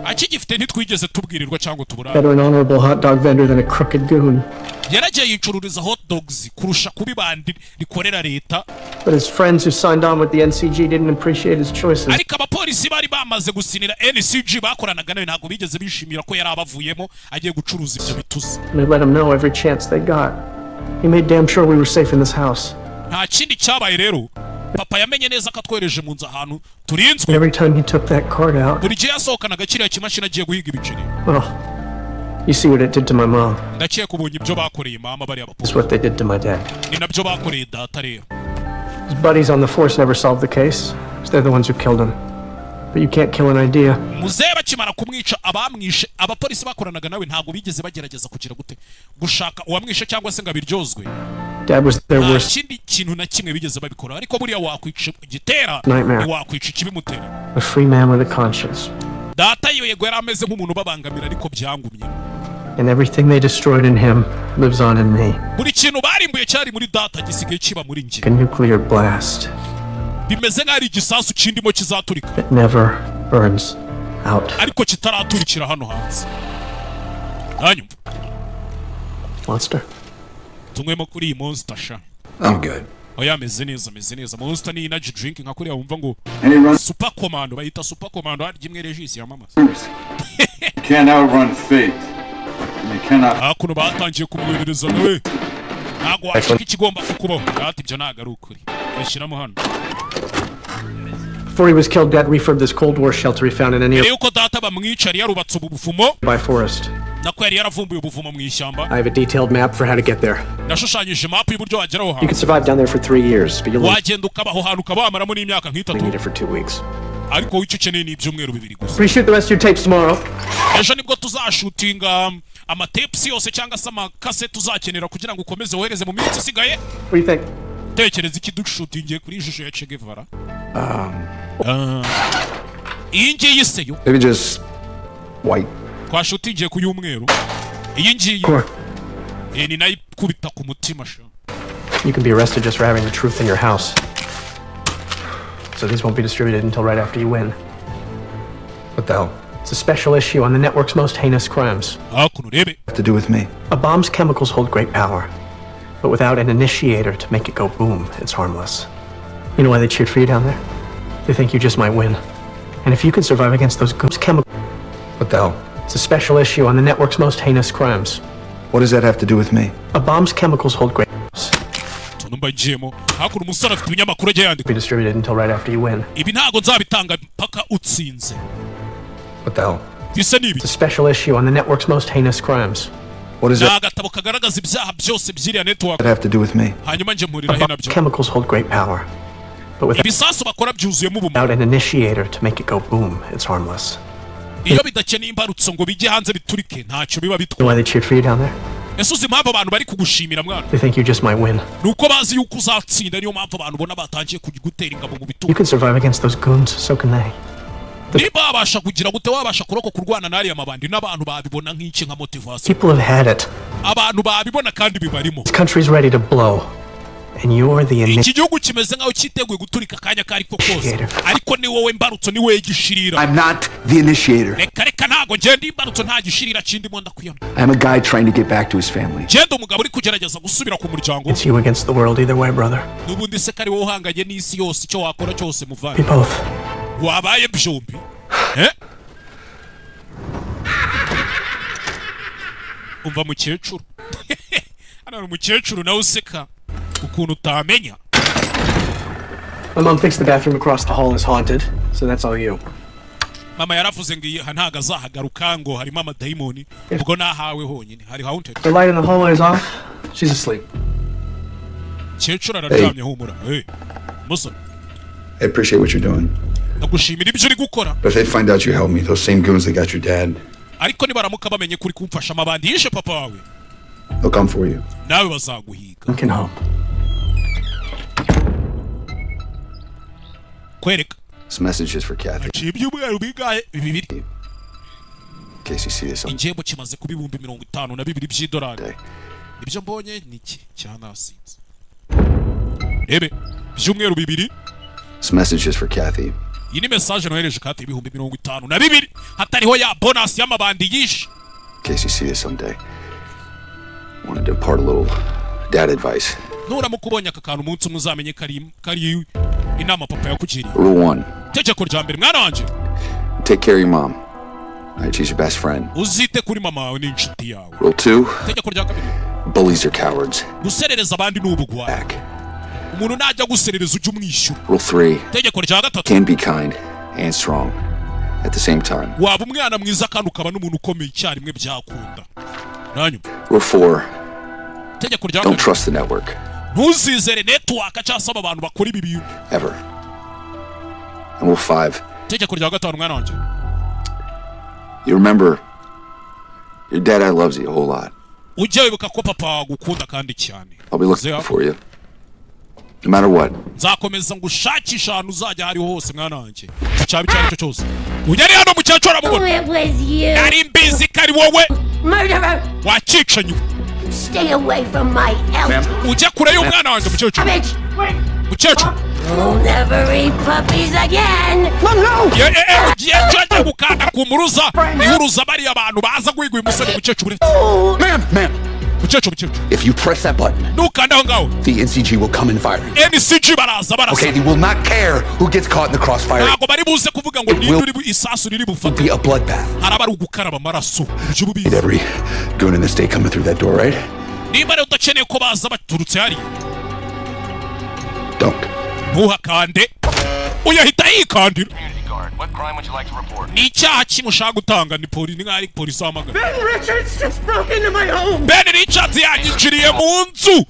akigifite ntitwigeze tubwirirwa cyangwa tuburara Better an honorable hot dog vendor than a crooked goon. yaragiye yicururiza hot dogs kurusha kubi bandi rikorera leta But his friends who signed on with the NCG didn't appreciate his choices. ariko abapolisi bari bamaze gusinira NCG bakoranaga nawe ntabwo bigeze bishimira ko yari abavuyemo agiye gucuruza ibyo bituzi And they let him know every chance they got. He made damn sure we were safe in this house. nta kindi cyabaye rero papa yamenye neza ko atwereje mu nzu ahantu turinzwe Every time he took that cart out, buri gihe yasohokanaga kiriya kimashini agiye guhiga ibiceri well, you see what it did to my mom. ndakeka ubonye ibyo bakoreye mama bari It's abapolisi what they did to my dad. ni nabyo bakoreye data rero His buddies on the force never solved the case. They're the ones who killed him. But you can't kill an idea. muzehe bakimara kumwica abamwishe abapolisi bakoranaga nawe ntabwo bigeze bagerageza kugira gute gushaka uwamwishe cyangwa se ngo abiryozwe Dad was their nta worst kindi kintu na kimwe bigeze babikora ariko buriya wakwica igitera Nightmare. ntiwakwica ikibimutera a free man with a conscience. data yego yari ameze nk'umuntu ubabangamira ariko byangumye And everything they destroyed in him lives on in me. buri kintu barimbuye cyari muri data gisigaye kiba muri njye A nuclear blast bimeze nk'aho ari igisasu kindimo kizaturika that never burns out. ariko kitaraturikira hano hanze hanyuma Monster. tunywemo kuri iyi monster sha I'm good. oya ameze neza monster ni energy drink nka kuriya wumva ngo super commando bayita super commando harya imwe regisi yamamaza You can't outrun fate. And you cannot. hakuno batangiye kumwohereza nawe ntabwo washaka ikigomba kukubaho ati ibyo ntabwo ari ukuri bashyiramo hano Before he was killed, Dad refurbed this Cold War shelter he found in a mbere yuko data bamwica yari yarubatse ubu buvumo nearby forest. nako yari yaravumbuye ubuvumo mu ishyamba I have a detailed map for how to get there. nashushanyije mapu y'uburyo wageraho You hantu could survive down there for 3 years, but you'll wagenda ukabaho hantu ukaba wamaramo n'imyaka only nk'itatu need it for 2 weeks. ariko icyo ukeneye ni ibyumweru bibiri gusa Reshoot the rest of your tapes tomorrow. ejo nibwo tuzashutinga amatepsi yose cyangwa se amakase tuzakenera kugira ngo ukomeze wohereze mu minsi isigaye What do you think? tekereza iki dushutingiye kuri ishusho ya Che Guevara iyi ngiyi se yo Maybe just white. twashutingiye ku y'umweru iyi ngiyi ni nayo ikubita ku mutima sha You can be arrested just for having the truth in your house. So these won't be distributed until right after you win. What the hell? It's a special issue on the network's most heinous crimes. hakuno rebe Have to do with me. A bomb's chemicals hold great power, but without an initiator to make it go boom, it's harmless. You know why they cheered for you down there? They think you just might win. And if you can survive against those chemicals... What the hell? It's a special issue on the network's most heinous crimes. What does that have to do with me? A bomb's chemicals hold great... tunumba jemo hakuno umusore afite ibinyamakuru ajya yandika be distributed until right after you win. ibi ntago nzabitanga mpaka utsinze What the hell? bisa nibi It's a special issue on the network's most heinous crimes. What does ni that agatabo kagaragaza ibyaha byose by'iriya network have to do with me? hanyuma nje mpuriraho nabyo Chemicals hold great power, but without ibisasu bakora byuzuyemo ubumuntu an initiator to make it go boom, it's harmless. iyo bidakeneye imbarutso ngo bijye hanze biturike ntacyo biba You know bitwaye why they cheered for you down there? ese uzi impamvu abantu bari kugushimira mwana They think you just might win. ni uko bazi yuko uzatsinda niyo mpamvu abantu ubona batangiye gutera ingabo mu You bitugu can survive against those goons, so can they. niba wabasha kugira gute wabasha kuroko kurwana n'ariya mabandi n'abantu babibona nk'iki nka motivation People have had it. abantu babibona kandi bibarimo This country's ready to blow. And you're the iki gihugu kimeze nkaho cyiteguye guturika akanya kari ko kose ariko ni wowe mbarutso ni wowe gishirira. I'm not the initiator. Reka ntago ngende imbarutso nta gishirira kindi mo ndakuyana. I'm a guy trying to get back to his family. Genda umugabo uri kugerageza gusubira ku muryango. It's you against the world either way, brother. Nubundi se kari wowe uhanganye n'isi yose icyo wakora cyose muvana. We both. Wabaye byombi. Umva mukecuru. Ana umukecuru nawe useka ukuntu utamenya. My mom thinks the bathroom across the hall is haunted, so that's all you. Mama yaravuze ngo ntaga azahagaruka ngo harimo amadayimoni ubwo nahawe honyine hari haunted. The light in the hallway is off. She's asleep. Mukecuru araryamye humura. Musa. I appreciate what you're doing. Nagushimira ibyo uri gukora. But if they find out you helped me, those same goons that got your dad. Ariko nibaramuka bamenye kuri kumfasha amabandi yishe papa wawe. They'll come for you. Nawe bazaguhiga. You can help. Kwereka. This message is for Kathy. Ibyumweru bigaye bibiri. In case you see this. Injebo kimaze kuba 52,000 by'idolari. Ibyo mbonye niki cyanasinze. Ebe byumweru bibiri. This message is for Kathy. Iyi ni message nohereje Kathy 52,000 hatariho ya bonus y'amabandi yishe. In case you see this someday. I wanted to impart a little dad advice. Nura mukubonye aka kantu umunsi muzamenye kari inama papa yakugiriye. Rule 1. Tegeko rya mbere mwana wanje. Take care of your mom. She's your best friend. Uzite kuri mama wawe n'inshuti yawe. Rule 2. Tegeko rya kabiri. Bullies are cowards. Guserereza abandi n'ubugwa. Umuntu najya guserereza ujye umwishyura. Rule 3. Tegeko rya gatatu. Can be kind and strong at the same time. Waba umwana mwiza kandi ukaba n'umuntu ukomeye icyarimwe byakunda. Nanyu. Rule 4. Tegeko rya Don't trust the network. Ntuzizere network cyasaba abantu bakora ibi bintu. Ever. And Rule 5. Tegeko rya gatanu mwana wanje. You remember, your dad loves you a whole lot. Ujye wibuka ko papa agukunda kandi cyane. I'll be looking for you. No matter what. Nzakomeza ngushakisha ahantu uzajya hari hose mwana wanje. Cyabi cyane cyo cyose. Ujye hano mukecuru aramubona. Nari mbizi kari wowe. Murderer. Wacicanye. Stay away from my elder. Ujye kure y'umwana wanje mukecuru. Mukecuru. You'll never eat puppies again. No. Ugiye cyajya gukanda ku muruza. Ihuruza bari abantu baza gwigwa umusore mukecuru. Ma'am. Mukecuru. If you press that button, the NCG will come and fire. NCG baraza. Okay, they will not care who gets caught in the crossfire. Ntago bari buze kuvuga ngo ni nduri isasu riri bufate. Be a bloodbath. Harabari ugukaraba amaraso. And every goon in the state coming through that door, right? Niba rero utakeneye ko baza baturutse hari. Don't. Ntuhakande. Uyahita yikandira. What crime would you like to report? Ni icyaha kimushaka gutanga ni polisi nk'ari polisi w'amagana. Ben Richards just broke into my home. Ben Richards yanyinjiriye mu nzu.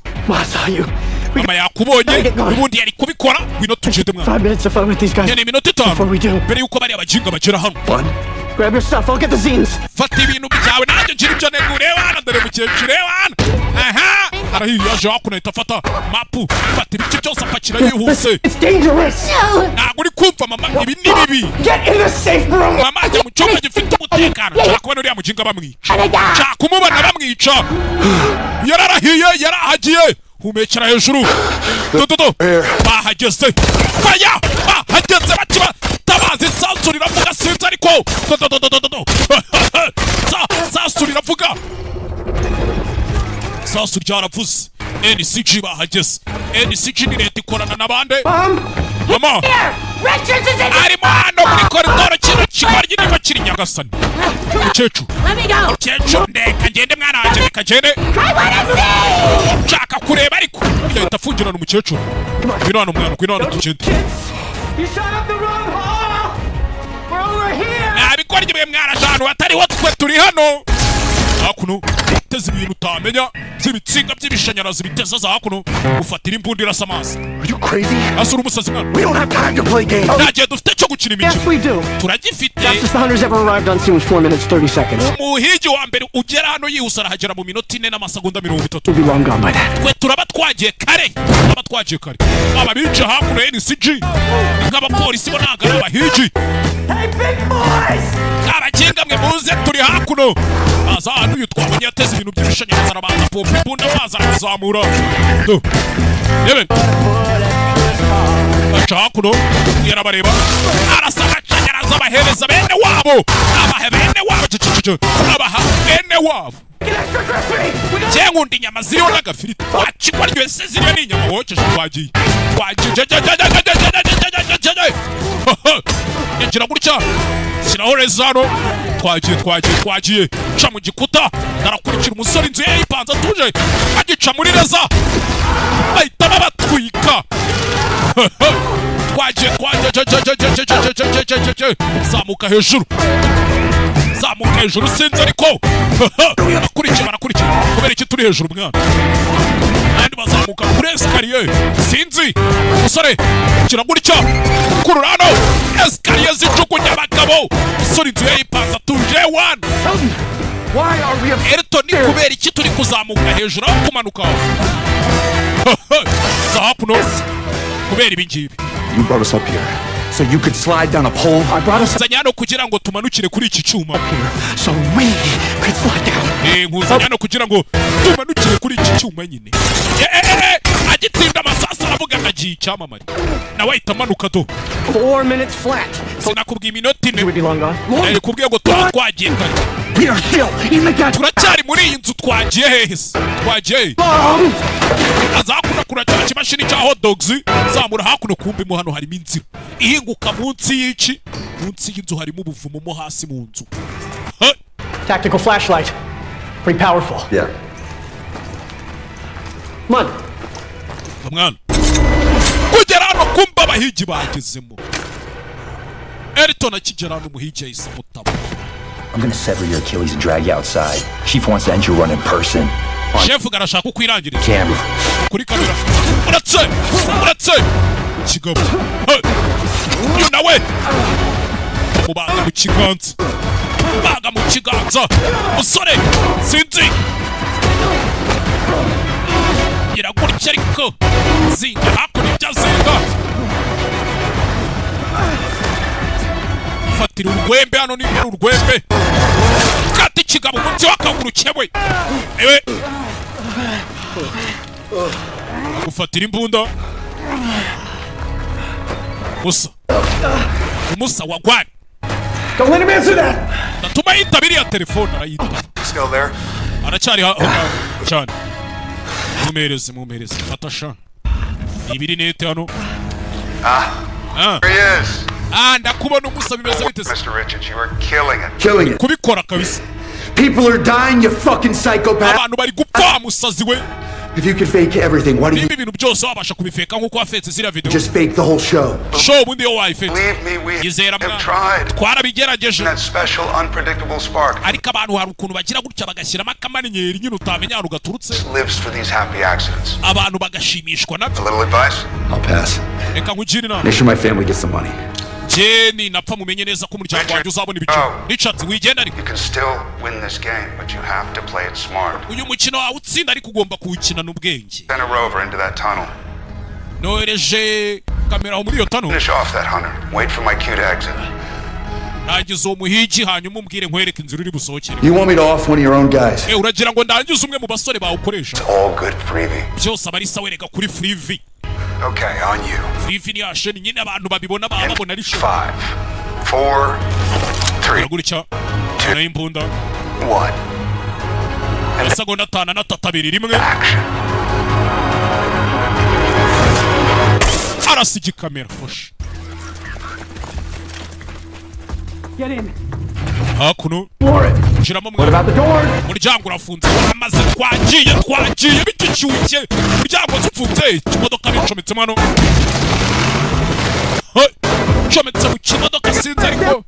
Mama yakubonye ubundi yari kubikora ngwino tugende mwana. 5 minutes to fight with these guys. Ni minota 5 mbere yuko bari abajinga bagera hano. Grab your stuff, I'll get the zines. Fata ibintu byawe nanjye ngira ibyo negure wana dore mukecuru wana. Aha arahiye yaje hakunahita fata mapu fata ibice byose apakira yihuse. It's dangerous. Ntabwo uri kumva mama ibi ni bibi. Get in the safe room. Mama ajya mu cyumba gifite umutekano. Nshaka kubona uriya mujinga bamwica. Nshaka kumubona bamwica. Yararahiye yarahagiye. Humekera hejuru. Dododo. Bahageze. Faya. Bahageze bakiba. Tabazi sansuri ravuga sinzi ariko. Dododo. Sansuri ravuga. Sansuri ryaravuze. NCG bahageze. NCG ni leta ikorana n'abande. Mama. Arimo hano muri koridoro kino kigoryi niba kiri Nyagasani. Mukecuru ndeka ngende mwana wanjye reka ngende. Nshaka kureba ariko yahita afungirana umukecuru. Ngwino hano mwana ngwino hano tugende. Nabikora igihe mwana ahantu hatariho twe turi hano. Hakuno biteze ibintu utamenya by'ibitsinga by'ibishanyarazi biteza za hakuno ufatira imbunda irasa amazi. Are you crazy? Asura umusazi mwana. We don't have time to play games. Ntagiye dufite cyo gukina imikino. Yes we do. Turagifite. Fastest the hunters ever arrived on scene was 4 minutes 30 seconds. Umuhigi wa mbere ugera hano yihuse arahagera mu minota 4 n'amasegonda 30. We'll be long gone by that. Twe turaba twagiye kare. Ababica hakuno NCG. Nk'abapolisi bo ntago ari abahigi. Hey big boys! Abagiye nyampinga mwe muze turi hakuno aza hano uyu twabonye yateze ibintu by'ibishanyarazi arabanza pompa imbunda amazi arazamura yebe aca hakuno yarabareba arasa amashanyarazi abahereza bene wabo abaha bene wabo abaha bene wabo Jengundi inyama ziriho n'agafiriti wacikwa ryose ziriho n'inyama wokeje twagiye yagira gutya shyiraho rezano twagiye ca mu gikuta narakurikira umusore inzu ye yipanze atuje agica muri reza bahita babatwika twagiye zamuka hejuru sinzi ariko barakurikiye kubera iki turi hejuru mwana kandi bazamuka kuri esikariye sinzi umusore kira gutya kururano esikariye zijugunya abagabo umusore inzu ye yipanze atuje one Elton ni kubera iki turi kuzamuka hejuru aho kumanuka zahapuno kubera ibi ngibi. You brought us up here so you could slide down a pole. I brought us zanyano kugira ngo tumanukire kuri iki cyuma so we could slide down. Nkuzanyano kugira ngo tumanukire kuri iki cyuma nyine. Agitinda amasasa aravuga ngagiye icyamamare nawe ahita amanuka do 4 minutes flat. Sinakubwiye iminota ine kubwiye ngo twagiye kare. We are still in the gap. Turacyari muri iyi nzu twagiye hehese twagiye azakuna kuracya kimashini cya hot dogs zamura hakuno kumbe mu hano harimo inzira ihinguka munsi y'iki munsi y'inzu harimo ubuvumo mo hasi mu nzu. Tactical flashlight. Pretty powerful. Yeah. Come on. Mwana kugera hano kumba abahigi bagezemo Elton akigera hano umuhigi yahise amutaba. I'm gonna sever your Achilles and drag you outside. Chief wants to end your run in person. Chef garashaka kwirangirira camera. Kuri kamera. Uratse kigabo. You nawe. Mubaga mu kiganza. Musore sinzi. Iragurikira ariko zinga hakuno ibyazinga. Fatira urwembe hano ni urwembe. Kati kigabo munsi wakaguru cyewe. Ewe. Ufatira imbunda. Musa wagwani. Don't let him answer that. Natuma yitabiri ya telefone arayita. Still there? Aracyari cyane. Mumereze fatasha. Ibiri nete hano. There he is. Ndakubona umusa bimeze bite. Mr. Richards, you are killing it. Killing it. Kubikora kabisa. People are dying, you fucking psychopath. Abantu bari gupfa musazi we. If you could fake everything, why do you... Ibintu byose wabasha kubifeka nkuko wafetse zira video. Just fake the whole show. Show bundi yo wayifetse. Believe me, we have tried. Twarabigerageje. That special unpredictable spark. Ariko abantu hari ukuntu bagira gutya bagashyiramo akamaninyeri nyine utamenya rugaturutse. Lives for these happy accidents. Abantu bagashimishwa nabyo. A little advice? I'll pass. Reka nkugire inama. Make sure my family gets some money. Jenny napfa mumenye neza ko umuryango wanjye uzabona ibiciro. Richard wigenda ariko. You can still win this game, but you have to play it smart. Uyu mukino wawe utsinda ariko ugomba kuwukina n'ubwenge. Send a rover into that tunnel. Nohereje kamera muri iyo tunnel. Finish off that hunter. Wait for my cue to exit. Nagize umuhigi hanyuma umbwire nkwereke inzira uri busohokere. You want me to off one of your own guys? Uragira ngo ndangize umwe mu basore bawukoresha. It's all good freebie. Byose abari sawereka kuri freebie. Okay, on you. Freebie ni asheni nyine abantu babibona babona ari sho. 5, 4, 3, gutya. Na imbunda. 1. Amasegonda 5 na 3 rimwe. Arasigi kamera hosh. Get in. Hakuno. Shiramo What about the door? Umuryango urafunze. Amaze twagiye bicyuye. Umuryango ufunze. Imodoka bicometsemo hano. Cometse mu kimodoka sinzi ariko.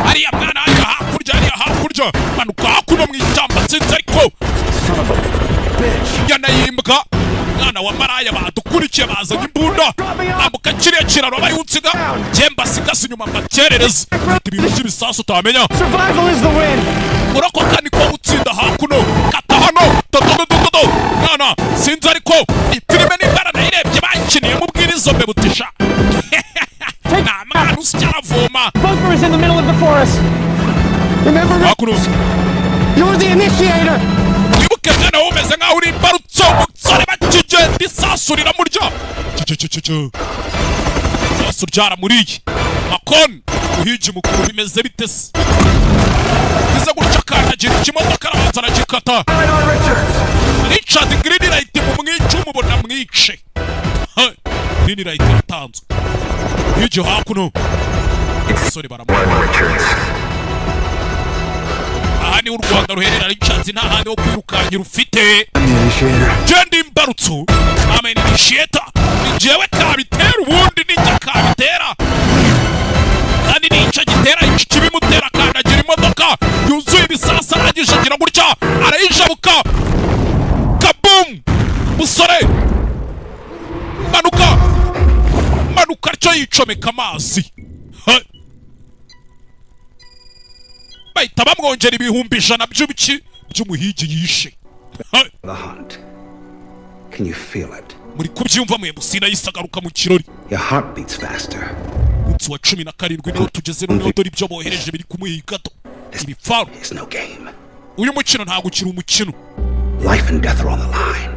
Ariya mwana hakurya. Manuka hakuno mu ishyamba sinzi ariko. Yana yimbwa. Mwana wa maraya badukurikiye bazanye imbunda. Ambuka kiriya kiraro bari unsiga. Jemba sigasi nyuma mbakerereza. Ibintu by'ibisasu utamenya. Survival is the win. Urokoka niko gutsinda hakuno. Kata hano. Mwana sinzi ariko. Filime n'imbara nayirebye bakiniye mu bwirizo mbe butisha. Remember? You're the initiator. Wibuke mwana wumeze nkaho uri imbarutso umusore bakigenda isasu riramurya. Isasu ryaramuriye. Makon uhiji mukuru bimeze bite se? Iza gucakana gira ikimodoka arabanza aragikata. Richard Green Light mu mwica umubona mwice. Green Light yatanzwe. Hiji hakuno. Sorry baramubona. Aha ni u Rwanda ruherera Richard nta handi ho kwirukanya rufite. Jendi imbarutso. Amen initiator. Jewe kabitera ubundi ninjya kabitera. Kandi nica gitera iki kibimutera kandagira imodoka yuzuye ibisasa arangije agira gutya arayijabuka. Kabum! Musore! Manuka cyo yicomeka amazi. Bahita bamwongera ibihumbi 100 by'umuhigi yishe. The hunt. Can you feel it? Muri kubyumva mwe musina yisagaruka mu kirori. Your heart beats faster. Wa 17 niho tugeze no dori byo bohereje biri kumuhigato. Ibipfaru. It's no game. Uyu mukino ntago ukiri umukino. Life and death are on the line.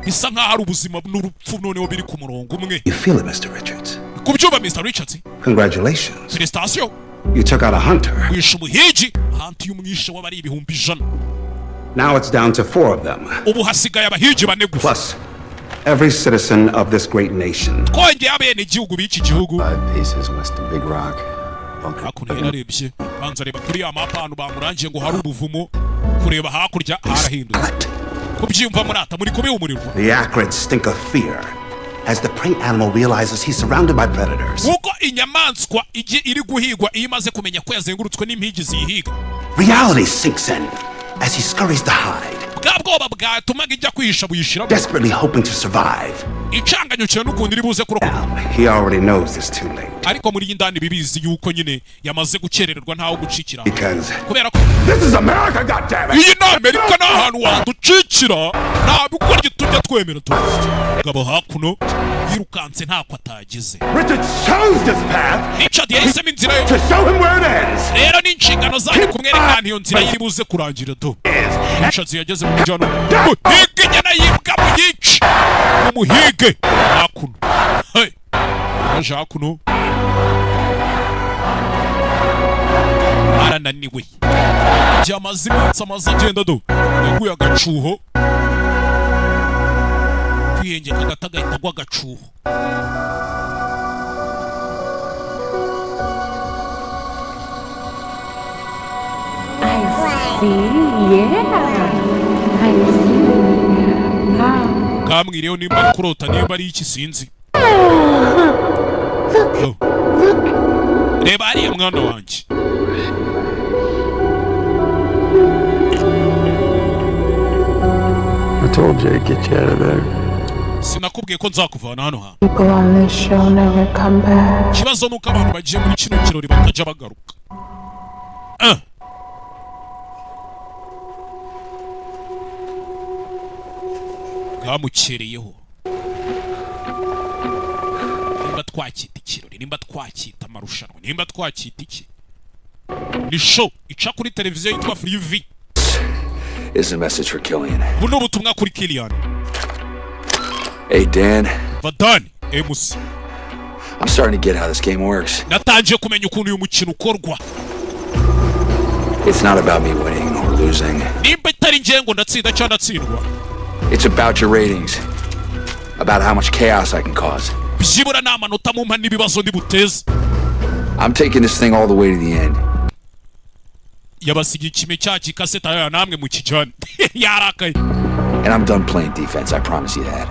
Bisa nkaho ari ubuzima n'urupfu noneho biri ku murongo umwe. You feel it, Mr. Richards? Kubyumva Mr. Richards? Congratulations. Félicitations. You took out a hunter. Wishe umuhigi, hanti y'umwishe w'abari ibihumbi 100. Now it's down to 4 of them. Ubu hasigaye abahigi bane gusa. Plus every citizen of this great nation. Konge abene igihugu b'iki gihugu. 5 paces west of Big Rock. Hakuno yararebye banza reba kuri amapanu bamurangiye ngo hari ubuvumo kureba hakurya harahindutse. Kubyumva murata muri kubi umuriro. The acrid stink of fear as the prey animal realizes he's surrounded by predators. Uko inyamaswa iri guhigwa imaze kumenya ko yazengurutswe n'impigi zihiga. Reality sinks in as he scurries to hide. Bwabwoba bwatumaga ijya kwihisha buyishira. Desperately hoping to survive. Icanganyo cyo n'ukundi ribuze kurokoka. He already knows it's too late. Ariko muri indani bibizi yuko nyine yamaze gukerererwa ntaho gucikira. Kubera ko this is America, goddammit. Iyi ni Amerika nta hantu waducikira. Nta bikora gitujya twemera tu. Gabo hakuno yirukanse ntako atagize. Richard chose this path. Richard yahisemo inzira yo to show him where it ends. Rero ni inshingano zanyu kumwerekana iyo nzira yiribuze kurangira tu. Richard yageze mu mujyano. Hige nyana yibwa mu yici. Umuhige hakuno. Hey. Aje hakuno. Arananiwe. Byamaze iminsi amaze agenda do. Yaguye agacuho. Kwiyenge kagatagahita gwa agacuho. Kamwireho nimba ari kurota nimba ari iki sinzi. Reba ariya mwana wanjye. I told you to get you out of there. Sinakubwiye ko nzakuvana hano ha. People on this show never come back. Kibazo nuko abantu bagiye muri kino kirori batajya bagaruka. Gamukereyeho. Nimba twakita ikirori, nimba twakita amarushanwa, nimba twakita iki. Ni show ica kuri televiziyo yitwa Free V. Is a message for Killian. Buno butumwa kuri Killian. Hey Dan. Vadan, MC. I'm starting to get how this game works. Natangiye kumenya ukuntu uyu mukino ukorwa. It's not about me winning or losing. Nimba itari ngiye ngo ndatsinda cyangwa ndatsindwa. It's about your ratings. About how much chaos I can cause. Byibura n'amanota mu mpani ibibazo ndi buteze. I'm taking this thing all the way to the end. Yabasigiye kimwe cyaki kaseta ya namwe mu kijana. Yarakaye. And I'm done playing defense, I promise you that.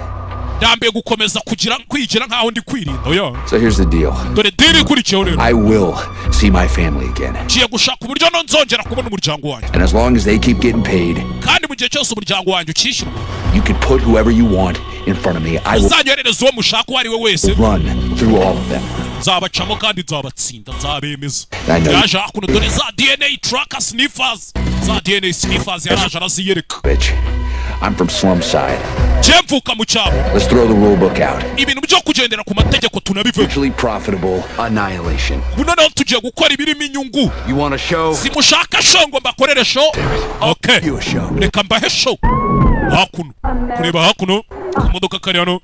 Dambe gukomeza kwigira nkaho ndi kwirinda oya. So here's the deal. Dore deal ikurikiyeho rero. I will see my family again. Ngiye gushaka uburyo nzongera kubona umuryango wanjye. And as long as they keep getting paid. Kandi mu gihe cyose umuryango wanjye ukishyurwa. You can put whoever you want in front of me. I will uzanyohereza uwo mushaka uwo ari we wese. Run through all of them. Nzabacamo kandi nzabatsinda nzabemeza. Yaje hakuno dore za DNA tracker sniffers. Za DNA sniffers yaraje araziyereka. Bitch. I'm from slum side. Mvuka mu cyaro. Let's throw the rule book out. Ibintu byo kugendera ku mategeko tunabivuga. Mutually profitable annihilation. Noneho tugiye gukora ibirimo inyungu. You want a show? Simushaka show ngo mbakorere show. Okay. Reka mbahe show. Hakuno. Kureba hakuno. Imodoka kari hano.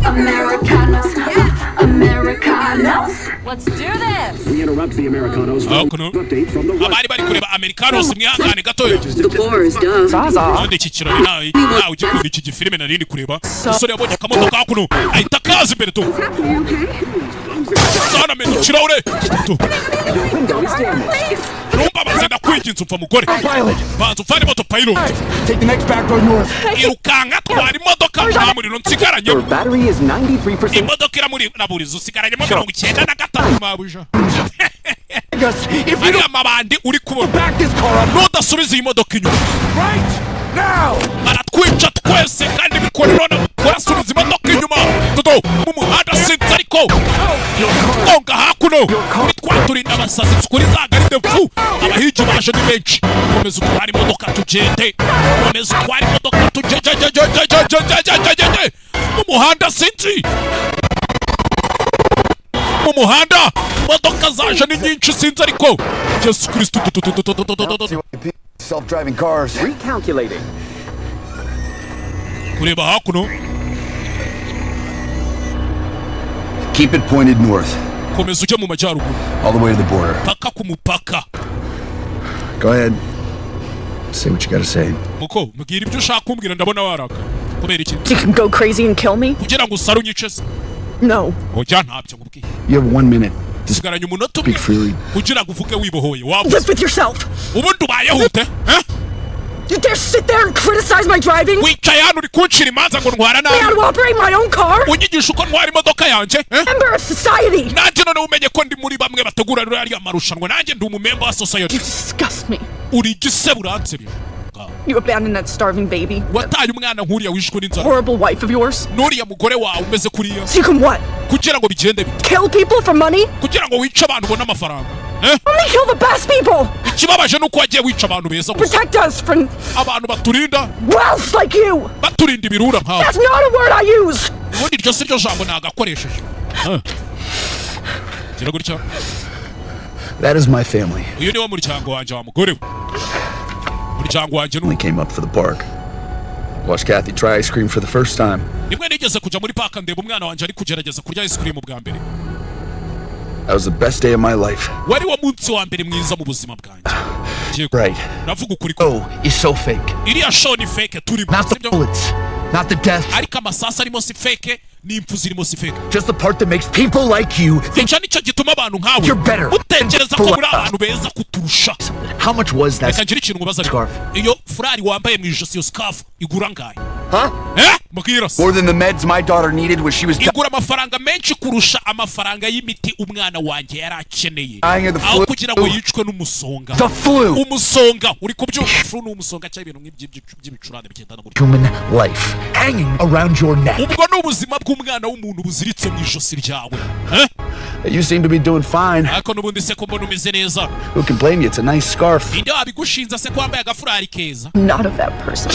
Americanos. Americanos. Let's do this. We interrupt the Americanos. Update from the abari bari kureba Americanos mwihangane gatoya. The bar is done. Nde kiciro nawe ujye kuri iki gifilme narindi kureba. Usore yabonye akamodoka hakuno. Ahita kaza imbere to. Sana meno kiraure. Rumba bazenda kwinginza upfa mugore. Banza ufane moto pilot. Take the next back road north. Irukanga twara imodoka nta muriro nsigaranye. Your battery is 93%. Imodoka iramuri naburiza usigaranyemo 95 mabuja. If you don't mabandi uri kubona back this car up, nudasubiza iyi modoka inyuma. Right now. Baratwica twese kandi bikorera na kurasubiza imodoka inyuma. Toto mu muhanda sinzi ariko. Konga hakuno. Twaturinda abasazi kuri za garide mfu. Abahigi baje ni benshi. Komeza utwara imodoka tugende. Komeza utwara imodoka tugende. Mu muhanda sinzi. Mu muhanda modoka zaje ni nyinshi sinzi ariko. Yesu Kristo. Self-driving cars. Recalculating. Kureba hakuno. Keep it pointed north. Komeza ujye mu majyaruguru. All the way to the border. Paka ku mupaka. Go ahead. Say what you gotta say. Muko, mbwira ibyo ushaka kumbwira ndabona waraka. Kubera iki? You can go crazy and kill me? Kugira ngo usare unyice. No. Oya ntabyo ngubwiye. You have 1 minute. Sigaranye umunota umwe. Kugira ngo uvuge wibohoye. Live with yourself. Ubundi ubayehute, eh? You dare sit there and criticize my driving? Wicaye hano uri kunshira imanza ngo ntwara nabi. I had to operate my own car? Unyigisha uko ntwara imodoka yanjye, eh? Member of society. Nanjye none umenye ko ndi muri bamwe bategura ruriya marushanwa. Nanjye ndi umumember wa society. You disgust me. Uri igisebo uransebye. You abandoned that starving baby. Wataye umwana nkuriya wishwe n'inzara. Horrible wife of yours. Nuriya mugore wawe umeze kuriya. So you can what? Kugira ngo bigende bite? Kill people for money? Kugira ngo wice abantu ubona amafaranga. Only kill the best people. Ikibabaje nuko wagiye wica abantu beza gusa. Protect us from abantu baturinda. Wealth like you. Baturinda ibirura nkawe. That's not a word I use. Ubundi iryo si ryo jambo nagakoresheje. Gira gutya. That is my family. Uyu ni wo muryango wanjye wa mugore we. Muryango wanjye only came up for the park. Watched Kathy try ice cream for the first time. Nimwe nigeze kujya muri park ndeba umwana wanjye ari kugerageza kurya ice cream bwa mbere. That was the best day of my life. Wari wo munsi wa mbere mwiza mu buzima bwanjye. Right. Navuga ukuri ko. Oh, is so fake. Iriya show ni fake turi. Not the bullets. Not the death. Ariko amasasa arimo si fake. N'impfu zirimo si fake. Just the part that makes people like you think nicyo gituma abantu nkawe. You're better. Utekereza ko muri abantu beza kuturusha. How much was that? Reka ngira ikintu mubaza. Iyo furari wambaye mu ijosi yo scarf igura ngahe? Huh? Mukira. More than the meds my daughter needed when she was igura amafaranga menshi kurusha amafaranga y'imiti umwana wanjye yari akeneye. Aho kugira ngo yicwe n'umusonga. The flu. Umusonga uri kubyumva flu n'umusonga cyangwa ibintu by'ibicurane bigendana muri. Human life hanging around your neck. Ubwo n'ubuzima bw'umwana w'umuntu buziritse mu ijosi ryawe. You seem to be doing fine. Ariko n'ubundi se ko mbona umeze neza. Who can blame you? It's a nice scarf. Ninde wabigushinza se ko wambaye agafurari keza? Not of that person.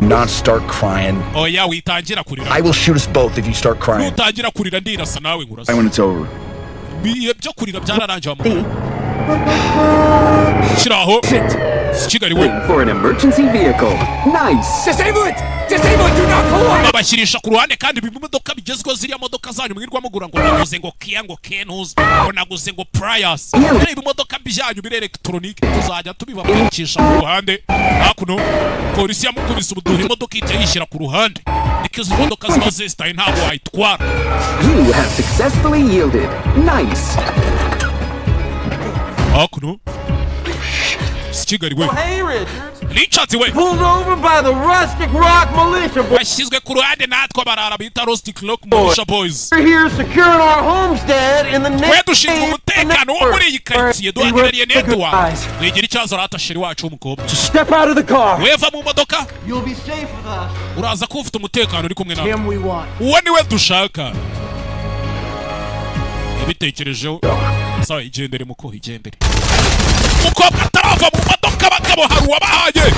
Not start crying. Oya witangira kurira. I will shoot us both if you start crying. Utangira kurira ndirasa nawe nkurasa. When it's over. Biye byo kurira byararangiye mu. Shiraho. Kigali we. For an emergency vehicle. Nice. Disable it. Disable it. Do not pull on. Babashyirisha ku ruhande kandi bimodoka bigezweho ziriya modoka zanyu mwirwa mugura ngo naguze ngo Kia ngo Kenus ngo naguze ngo Prius. Ari ibimodoka byanyu bire electronic tuzajya tubibabikisha ku ruhande. Hakuno polisi yamukubise ubuduhe imodoka ite yishyira ku ruhande. Because imodoka ziba zestaye ntabwo wayitwara. You have successfully yielded. Nice. Hakuno Kigali we. Hey Richards. Richards we. Pulled over by the Rustic Rock Militia Boys. Washyizwe ku ruhande natwe barara bita Rustic Rock Militia Boys. We're here securing our homestead in the name. Twe dushinzwe umutekano wo muri iyi quartier duhagarariye netwa. Wigira icyazo rata sheri wacu w'umukobwa. Just step out of the car. Weva mu modoka. You'll be safe with us. Uraza ko ufite umutekano uri kumwe nawe. Him we want. Uwo niwe dushaka. Ibitekerejeho. Sawa igendere muko igendere. Umukobwa atarava mu modoka bagabo hari uwabahaye.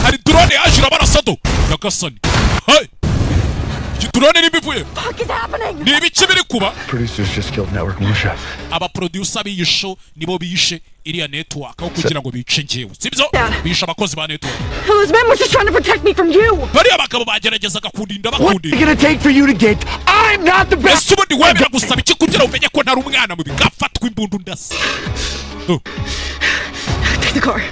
Hari drone yaje do nyagasani hey Turone nibivuye. Fuck is happening? Ni ibiki biri kuba? Producers just killed network militia. Aba producer biyisho nibo biyishe iriya network aho kugira ngo bice ngewe. Sibyo? Bisha abakozi ba network. Those men were just trying to protect me from you. Bari abagabo bageragezaga kundinda bakundi. What's it gonna take for you to get? I'm not the best. Ese ubundi wemera gusaba iki kugira umenye ko ntari umwana mubi gafatwa imbundu ndasi. Take the car.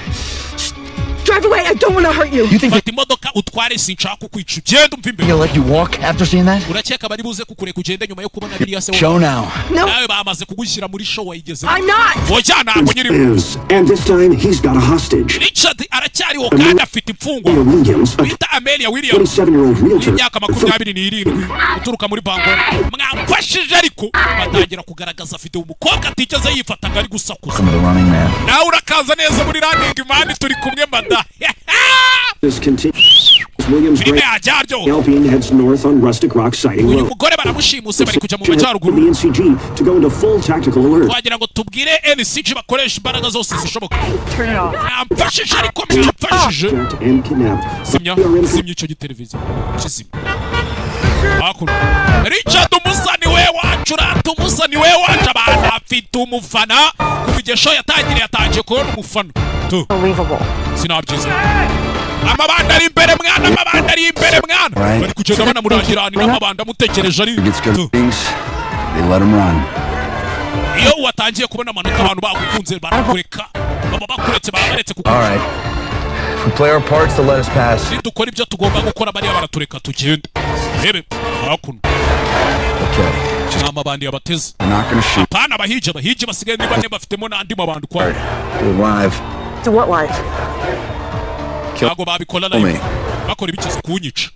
Drive away, I don't want to hurt you. You think fata imodoka utware sinshaka kukwica ugenda umva imbere. You'll let you walk after seeing that? Urakeka bari buze kukureka ugende nyuma yo kubona biriya se. Show now. Nawe bamaze kugushyira muri show wayigeze. I'm not. Wojana kunyiri. And this time he's got a hostage. Richard aracyariho kandi afite imfungwa. Bita Amelia Williams. 27-year-old realtor. Imyaka 27 uturuka muri Bango. Mwamfashije ariko batangira kugaragaza afite umukobwa atigeze yifata ngari gusakuza. Nawe urakaza neza muri running man turi kumwe mada. This continues. Williams Alpine heads north on Rustic Rock sighting road. Umugore baramushimuse bari kujya mu majyaruguru. The NCG to go into full tactical alert. Twagira ngo tubwire NCG bakoresha imbaraga zose zishoboka. Turn it off. Amfashije ariko mwamfashije. Simya icyo giteleviziyo. Kizima. Hakuru. Richard umusani we wacu rata umusani we wacu abantu afite umufana kubigesho yatangiye kubona umufana. Unbelievable. Sinabyiza. Amabanda ari imbere mwana amabanda ari imbere mwana bari kugenda banamurangirana n'amabanda mutekereje ari they let him run. Iyo watangiye kubona amanota abantu bagukunze barakureka baba bakuretse babaretse kuko all right, if we play our parts to let us pass. Dukora ibyo tugomba gukora bari baratureka tugende rebe hakuno okay amabandi yabateze I'm not gonna shoot. Apana bahije basigaye niba ne bafitemo nandi mabandi kwa live. Do what live? Kiago babikola live bakora ibikiza kunyica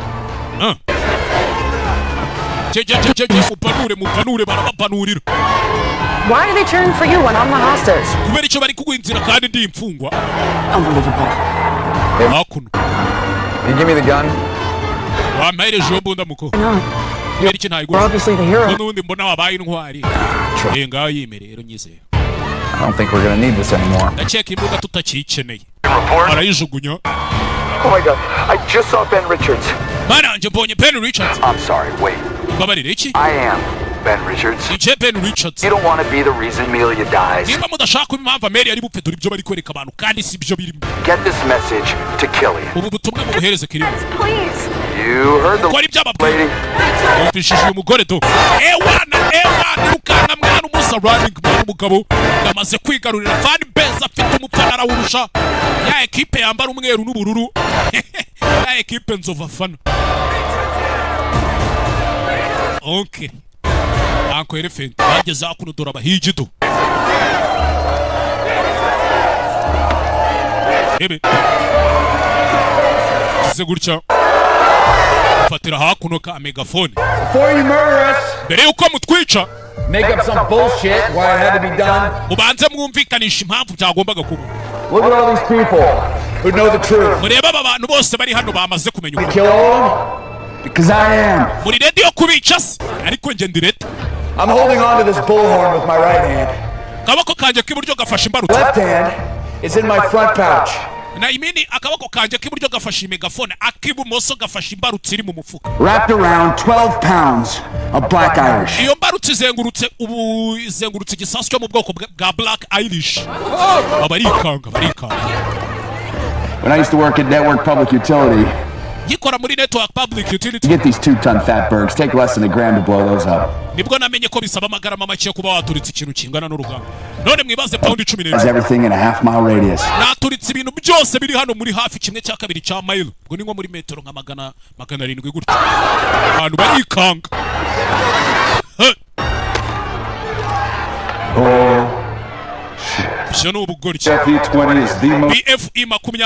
mupanure barabapanurira. Why are they cheering for you when I'm the hostage? Kubera icyo bari kugwinzira kandi ndi imfungwa. Unbelievable. Hakuno You give me the gun. Wampereje mbunda muko. Kubera iki ntayigura. We're obviously the hero. Nundi mbona wabaye intwari. Ngaho yimerero nyizeye. I don't think we're gonna need this anymore. Ndakeka imbuga tutakikeneye. Arayijugunya. Oh my god, I just saw Ben Richards. Mananje mbonye Ben Richards. I'm sorry, wait. Babarire iki? I am Ben Richards. Ije Ben Richards. You don't want to be the reason Amelia dies. Niba mudashaka impamvu Amelia ari bupfe dore ibyo bari kwereka abantu kandi si byo birimo. Get this message to Killy. Ubu butumwa mubuhereze Killy. Please. You heard the lady. Upishije umugore do. Ewana ukana mwana umusa running mwana umugabo yamaze kwigarurira fan base afite umupfana arawurusha. Ya equipe yambara umweru n'ubururu. Ya equipe nzova fana. Okay. Anko elephant bageze akuno dora bahije do. Ebe. Kise gutya. Fatira hakuno ka megafone. Before you murder us. Mbere yuko mutwica. Make up some bullshit why it had to be done. Mubanze mwumvikanisha impamvu byagombaga kuba. Look at all these people who know the truth. Mureba aba bantu bose bari hano bamaze kumenya ukuri. Kill all of them? Because I am. Muri ready yo kubica se ariko nge ndi ready. I'm holding on to this bullhorn with my right hand. Kabako kanje k'iburyo gafashe imbarutso. Left hand is in my front pouch. Na imini akabako kanje k'iburyo gafashe megafone akibumoso gafashe imbarutso iri mu mufuka. Wrapped around 12 pounds of Black Irish. Iyo mbarutso izengurutse igisasu cyo mu bwoko bwa Black Irish. Barikanga. When I used to work at Network Public Utility, Yikora muri Network Public Utility. Get these 2-ton fatbergs. Take less than $1 grand to blow those up. Nibwo namenye ko bisaba amagarama make kuba waturitse ikintu kingana n'urugamba. None mwibaze pound 10. Is everything in a half-mile radius. Naturitse ibintu byose biri hano muri hafi kimwe cya kabiri cya mile. Ngo ni nko muri metero nka 700 gutyo. Abantu barikanga. BF-E20 is the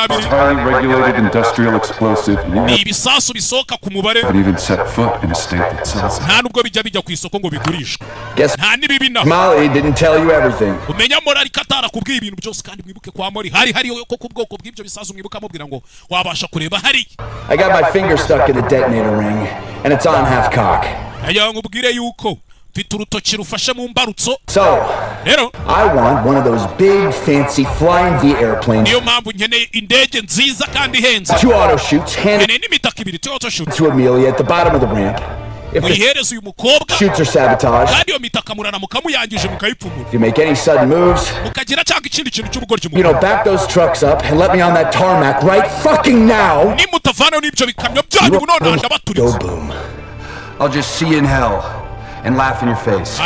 most highly regulated industrial explosive. Ni ibisasu bisoka ku mubare. But even set foot in a state that sells it. Nta nubwo bijya ku isoko ngo bigurishwe. Nta nibibi na. Molly didn't tell you everything. Umenya morali katara kubwiye ibintu byose kandi mwibuke kwa Mori hari ko ku bwoko bw'ibyo bisasu mwibuka mubwira ngo wabasha kureba hari. I got my finger stuck in the detonator ring and it's on half cock. Aya ngubwire yuko mfite urutoki rufashe mu mbarutso. So, rero I want one of those big, fancy flying V airplanes. Niyo mpamvu nkeneye indege nziza kandi ihenze. 2 auto shoots, nkeneye n'imitaka ibiri, 2 auto shoots. To Amelia at the bottom of the ramp. If the shoots are sabotaged, if you make any sudden moves, back those trucks up and let me on that tarmac right fucking now. Go boom. I'll just see you in hell and laugh in your face.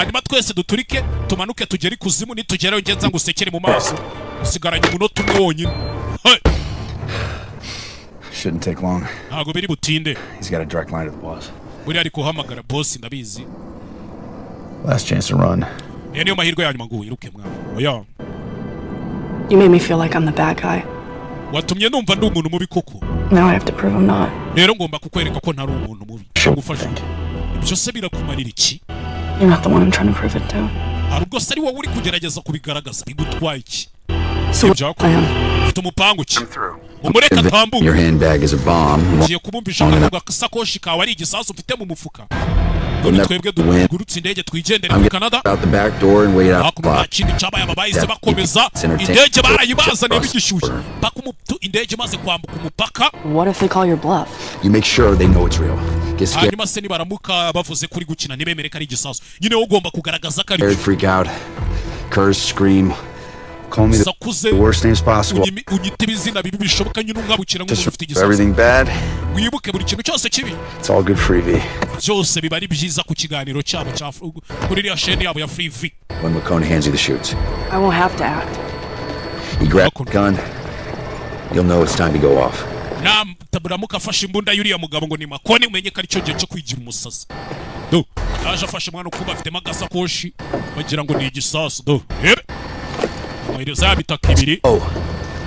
Shouldn't take long. He's got a direct line to the boss. Last chance to run. You made me feel like I'm the bad guy. Now I have to prove I'm not. You're not the one I'm trying to prove it to. So I am. Your handbag is a bomb. I'm out the back door and wait out the clock. What if they call your bluff? You make sure they know it's real. Get scared, freak out, curse, scream. Call me the worst names possible. Just for everything bad. It's all good freebie. When McCone hands you the shoots, I won't have to act. You grab the gun, you'll know it's time to go off. Oh,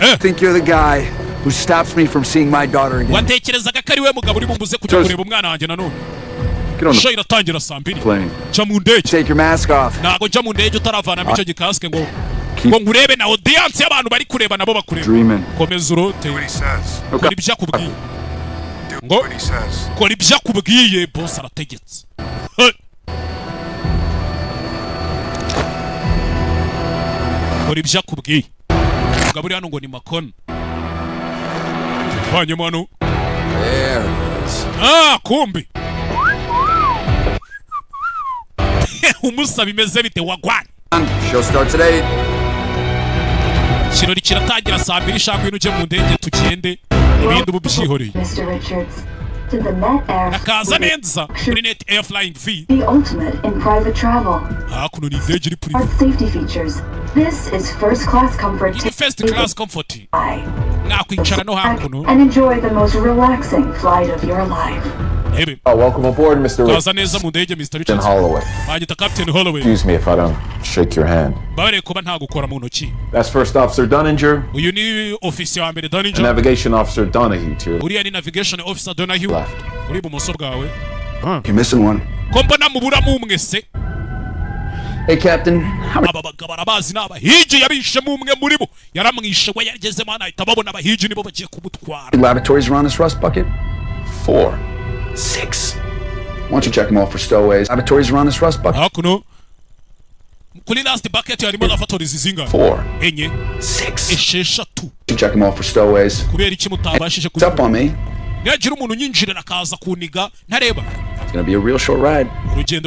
I think you're the guy who stops me from seeing my daughter again. Get on the plane. Take your mask off. Keep dreaming. Do what he says. Do what he says. There he is. Kumbi. Show starts at 8. Mr. Richards, to the Net Air the ultimate in private travel. Art safety features. This is first class comfort. And enjoy the most relaxing flight of your life. Oh, welcome aboard, Mr. Captain Holloway. Excuse me if I don't shake your hand. That's First Officer Dunninger. Navigation Officer Donahue to your left. You're missing one. Hey, Captain. Laboratories around this rust bucket? 4. 6. Why don't you check them all for stowaways? Laboratories around this rust bucket? 4. 6. You check them all for stowaways. It's up on me. It's gonna be a real short ride. Headed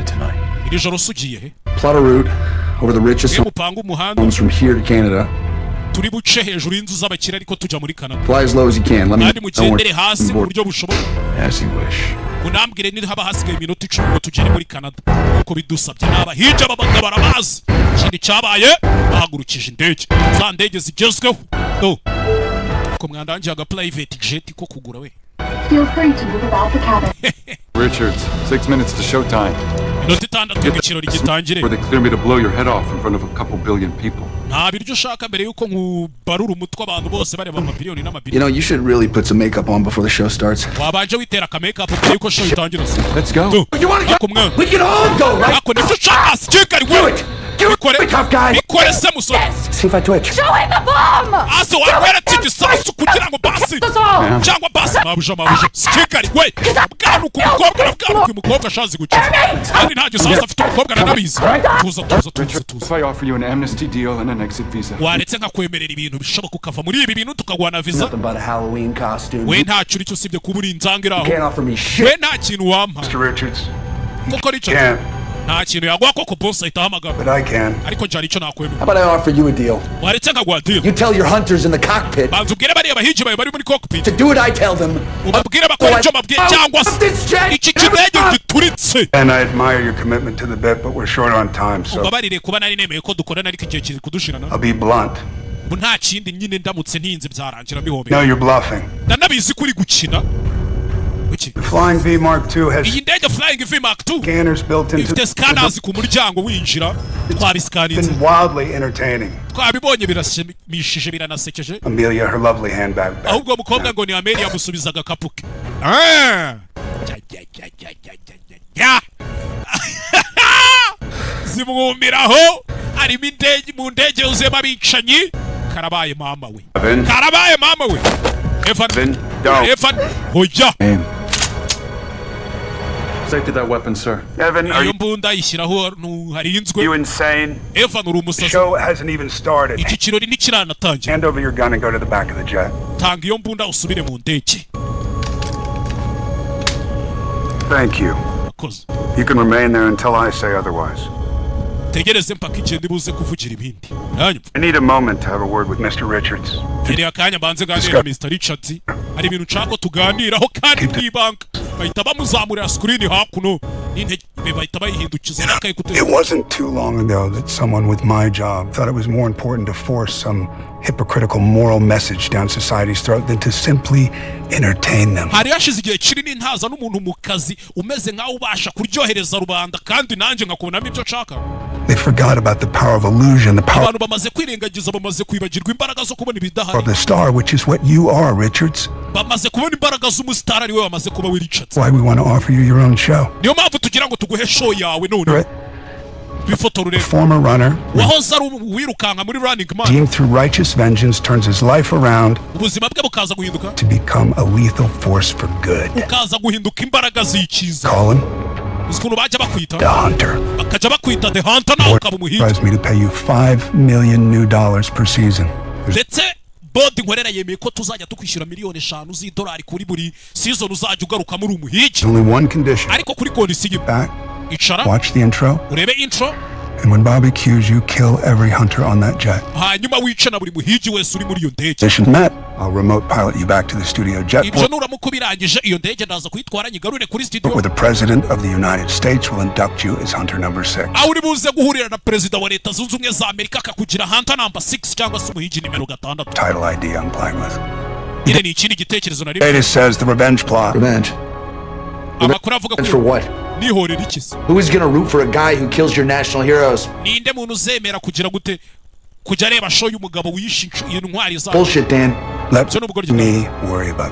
tonight. Plot a route over the richest homes from here to Canada. Fly as low as you can. Let me know as you wish. Feel free to move about the cabin. Richards, 6 minutes to showtime. Where they clear me to blow your head off in front of a couple billion people. You know, you should really put some makeup on before the show starts. Let's go. You wanna go? We can all go, right? Do it! Do it, tough guy! Yes! See if I twitch. Show him the bomb! So I read it to igisasu kugira ngo basi cyangwa basi mabuja sikigari we bwanu ku mukobwa bwanu ku mukobwa ashazi gukira kandi nta gisasu afite umukobwa aranabizi tuza If I offer you an amnesty deal and an exit visa. waretse nkakwemerera ibintu bishoboka ukava muri ibi bintu tukagwana visa Nothing but a Halloween costume. we nta cyo uricyo usibye kuba uri inzangiraho You can't offer me shit. we nta kintu wampa Mr. Richards. koko Richards nta kintu yaguha koko boss ahita ahamagara But I can. ariko njye icyo nakwemera. How about I offer you a deal? waretse nkagwa deal You tell your hunters in the cockpit banza ubwire bariya bahigi bawe bari muri cockpit to do what I tell them. ubabwire bakora icyo mbabwiye cyangwa se iki kidege gituritse. And I admire your commitment to the bit, but we're short on time, so ubabarire kuba nari nemeye ko dukorana ariko igihe kiri kudushirana. I'll be blunt. ubu nta kindi nyine ndamutse ntinze byarangira No, bihobera. you're bluffing. ndanabizi kuri gukina. The Flying V Mark II has iyi ndege Flying V Mark II scanners built into ifite scanners ku muryango winjira twabisikaninze. been wildly entertaining. twabibonye birashimishije biranasekeje. Amelia, her lovely handbag back. ahubwo umukobwa ngo ni Amelia yamusubiza agakapu ke. zimwumiraho harimo indege mu ndege yuzuyemo abicanyi. karabaye mama we karabaye mama we Evan hoya Safety that weapon, sir. Evan, are iyo mbunda yishyiraho harinzwe. You insane? Evan uri The umusazi. show hasn't even started. iki kirori ntikiranatangira. Hand over your gun and go to the back of the jet. tanga iyo mbunda usubire mu ndege. Thank you. You can remain there until I say otherwise. tegereze mpaka igihe ndibuze kuvugira ibindi. I need a moment to have a word with Mr. Richards. Iri akanya banze ganira Mr. Richards. Hari ibintu nshaka tuganiraho kandi n'ibanga. bahita bamuzamurira screen hakuno n'intege bahita bayihindukiza n'akaye kutera. It wasn't too long ago that someone with my job thought it was more important to force some hypocritical moral message down society's throat than to simply entertain them. hari yashize igihe kinini ntaza n'umuntu mu kazi umeze nkaho ubasha kuryohereza rubanda kandi nanjye nkakubonamo ibyo nshaka. They forgot about the power of illusion, the power abantu bamaze kwirengagiza bamaze kwibagirwa imbaraga zo kubona ibidahari. of the star, which is what you are, Richards. bamaze kubona imbaraga z'umustar ari we bamaze kuba we Richards. Why we want to offer you your own show. niyo mpamvu tugira ngo tuguhe show yawe none. bifotorure Former runner, wahoze ari wirukanka muri Running Man. redeemed through righteous vengeance, turns his life around ubuzima bwe bukaza guhinduka to become a lethal force for good. bukaza guhinduka imbaraga z'ikiza. Call him ukuntu bajya bakwita The Hunter. bakajya bakwita The Hunter nawe ukaba umuhigi. Advised me to pay you $5 million per season. ndetse bodi nkorera yemeye ko tuzajya tukwishyura miliyoni 5 z'idolari kuri buri season uzajya ugaruka muri umuhigi. Only one condition. ariko kuri kondisiyo icara Watch the intro. urebe intro. And when Bobby cues you, kill every hunter on that jet. hanyuma wice na buri muhigi wese uri muri iyo ndege. Mission met. I'll remote pilot you back to the studio jet ibyo nuramuka ubirangije iyo ndege ndaza kuyitwara nyigarure kuri studio. where the President of the United States will induct you as Hunter number 6. aho uri buze guhurira na perezida wa leta zunze ubumwe za Amerika akakugira Hunter number 6 cyangwa se umuhigi nimero 6. Title ID I'm playing with. ire ni ikindi gitekerezo nari. Data says the revenge plot. Revenge. amakuru avuga ko For what? nihorera ikisi. Who is gonna root for a guy who kills your national heroes? ninde muntu uzemera kugira gute kujya areba show y'umugabo wishe intwari za. Bullshit, Dan. Let me worry about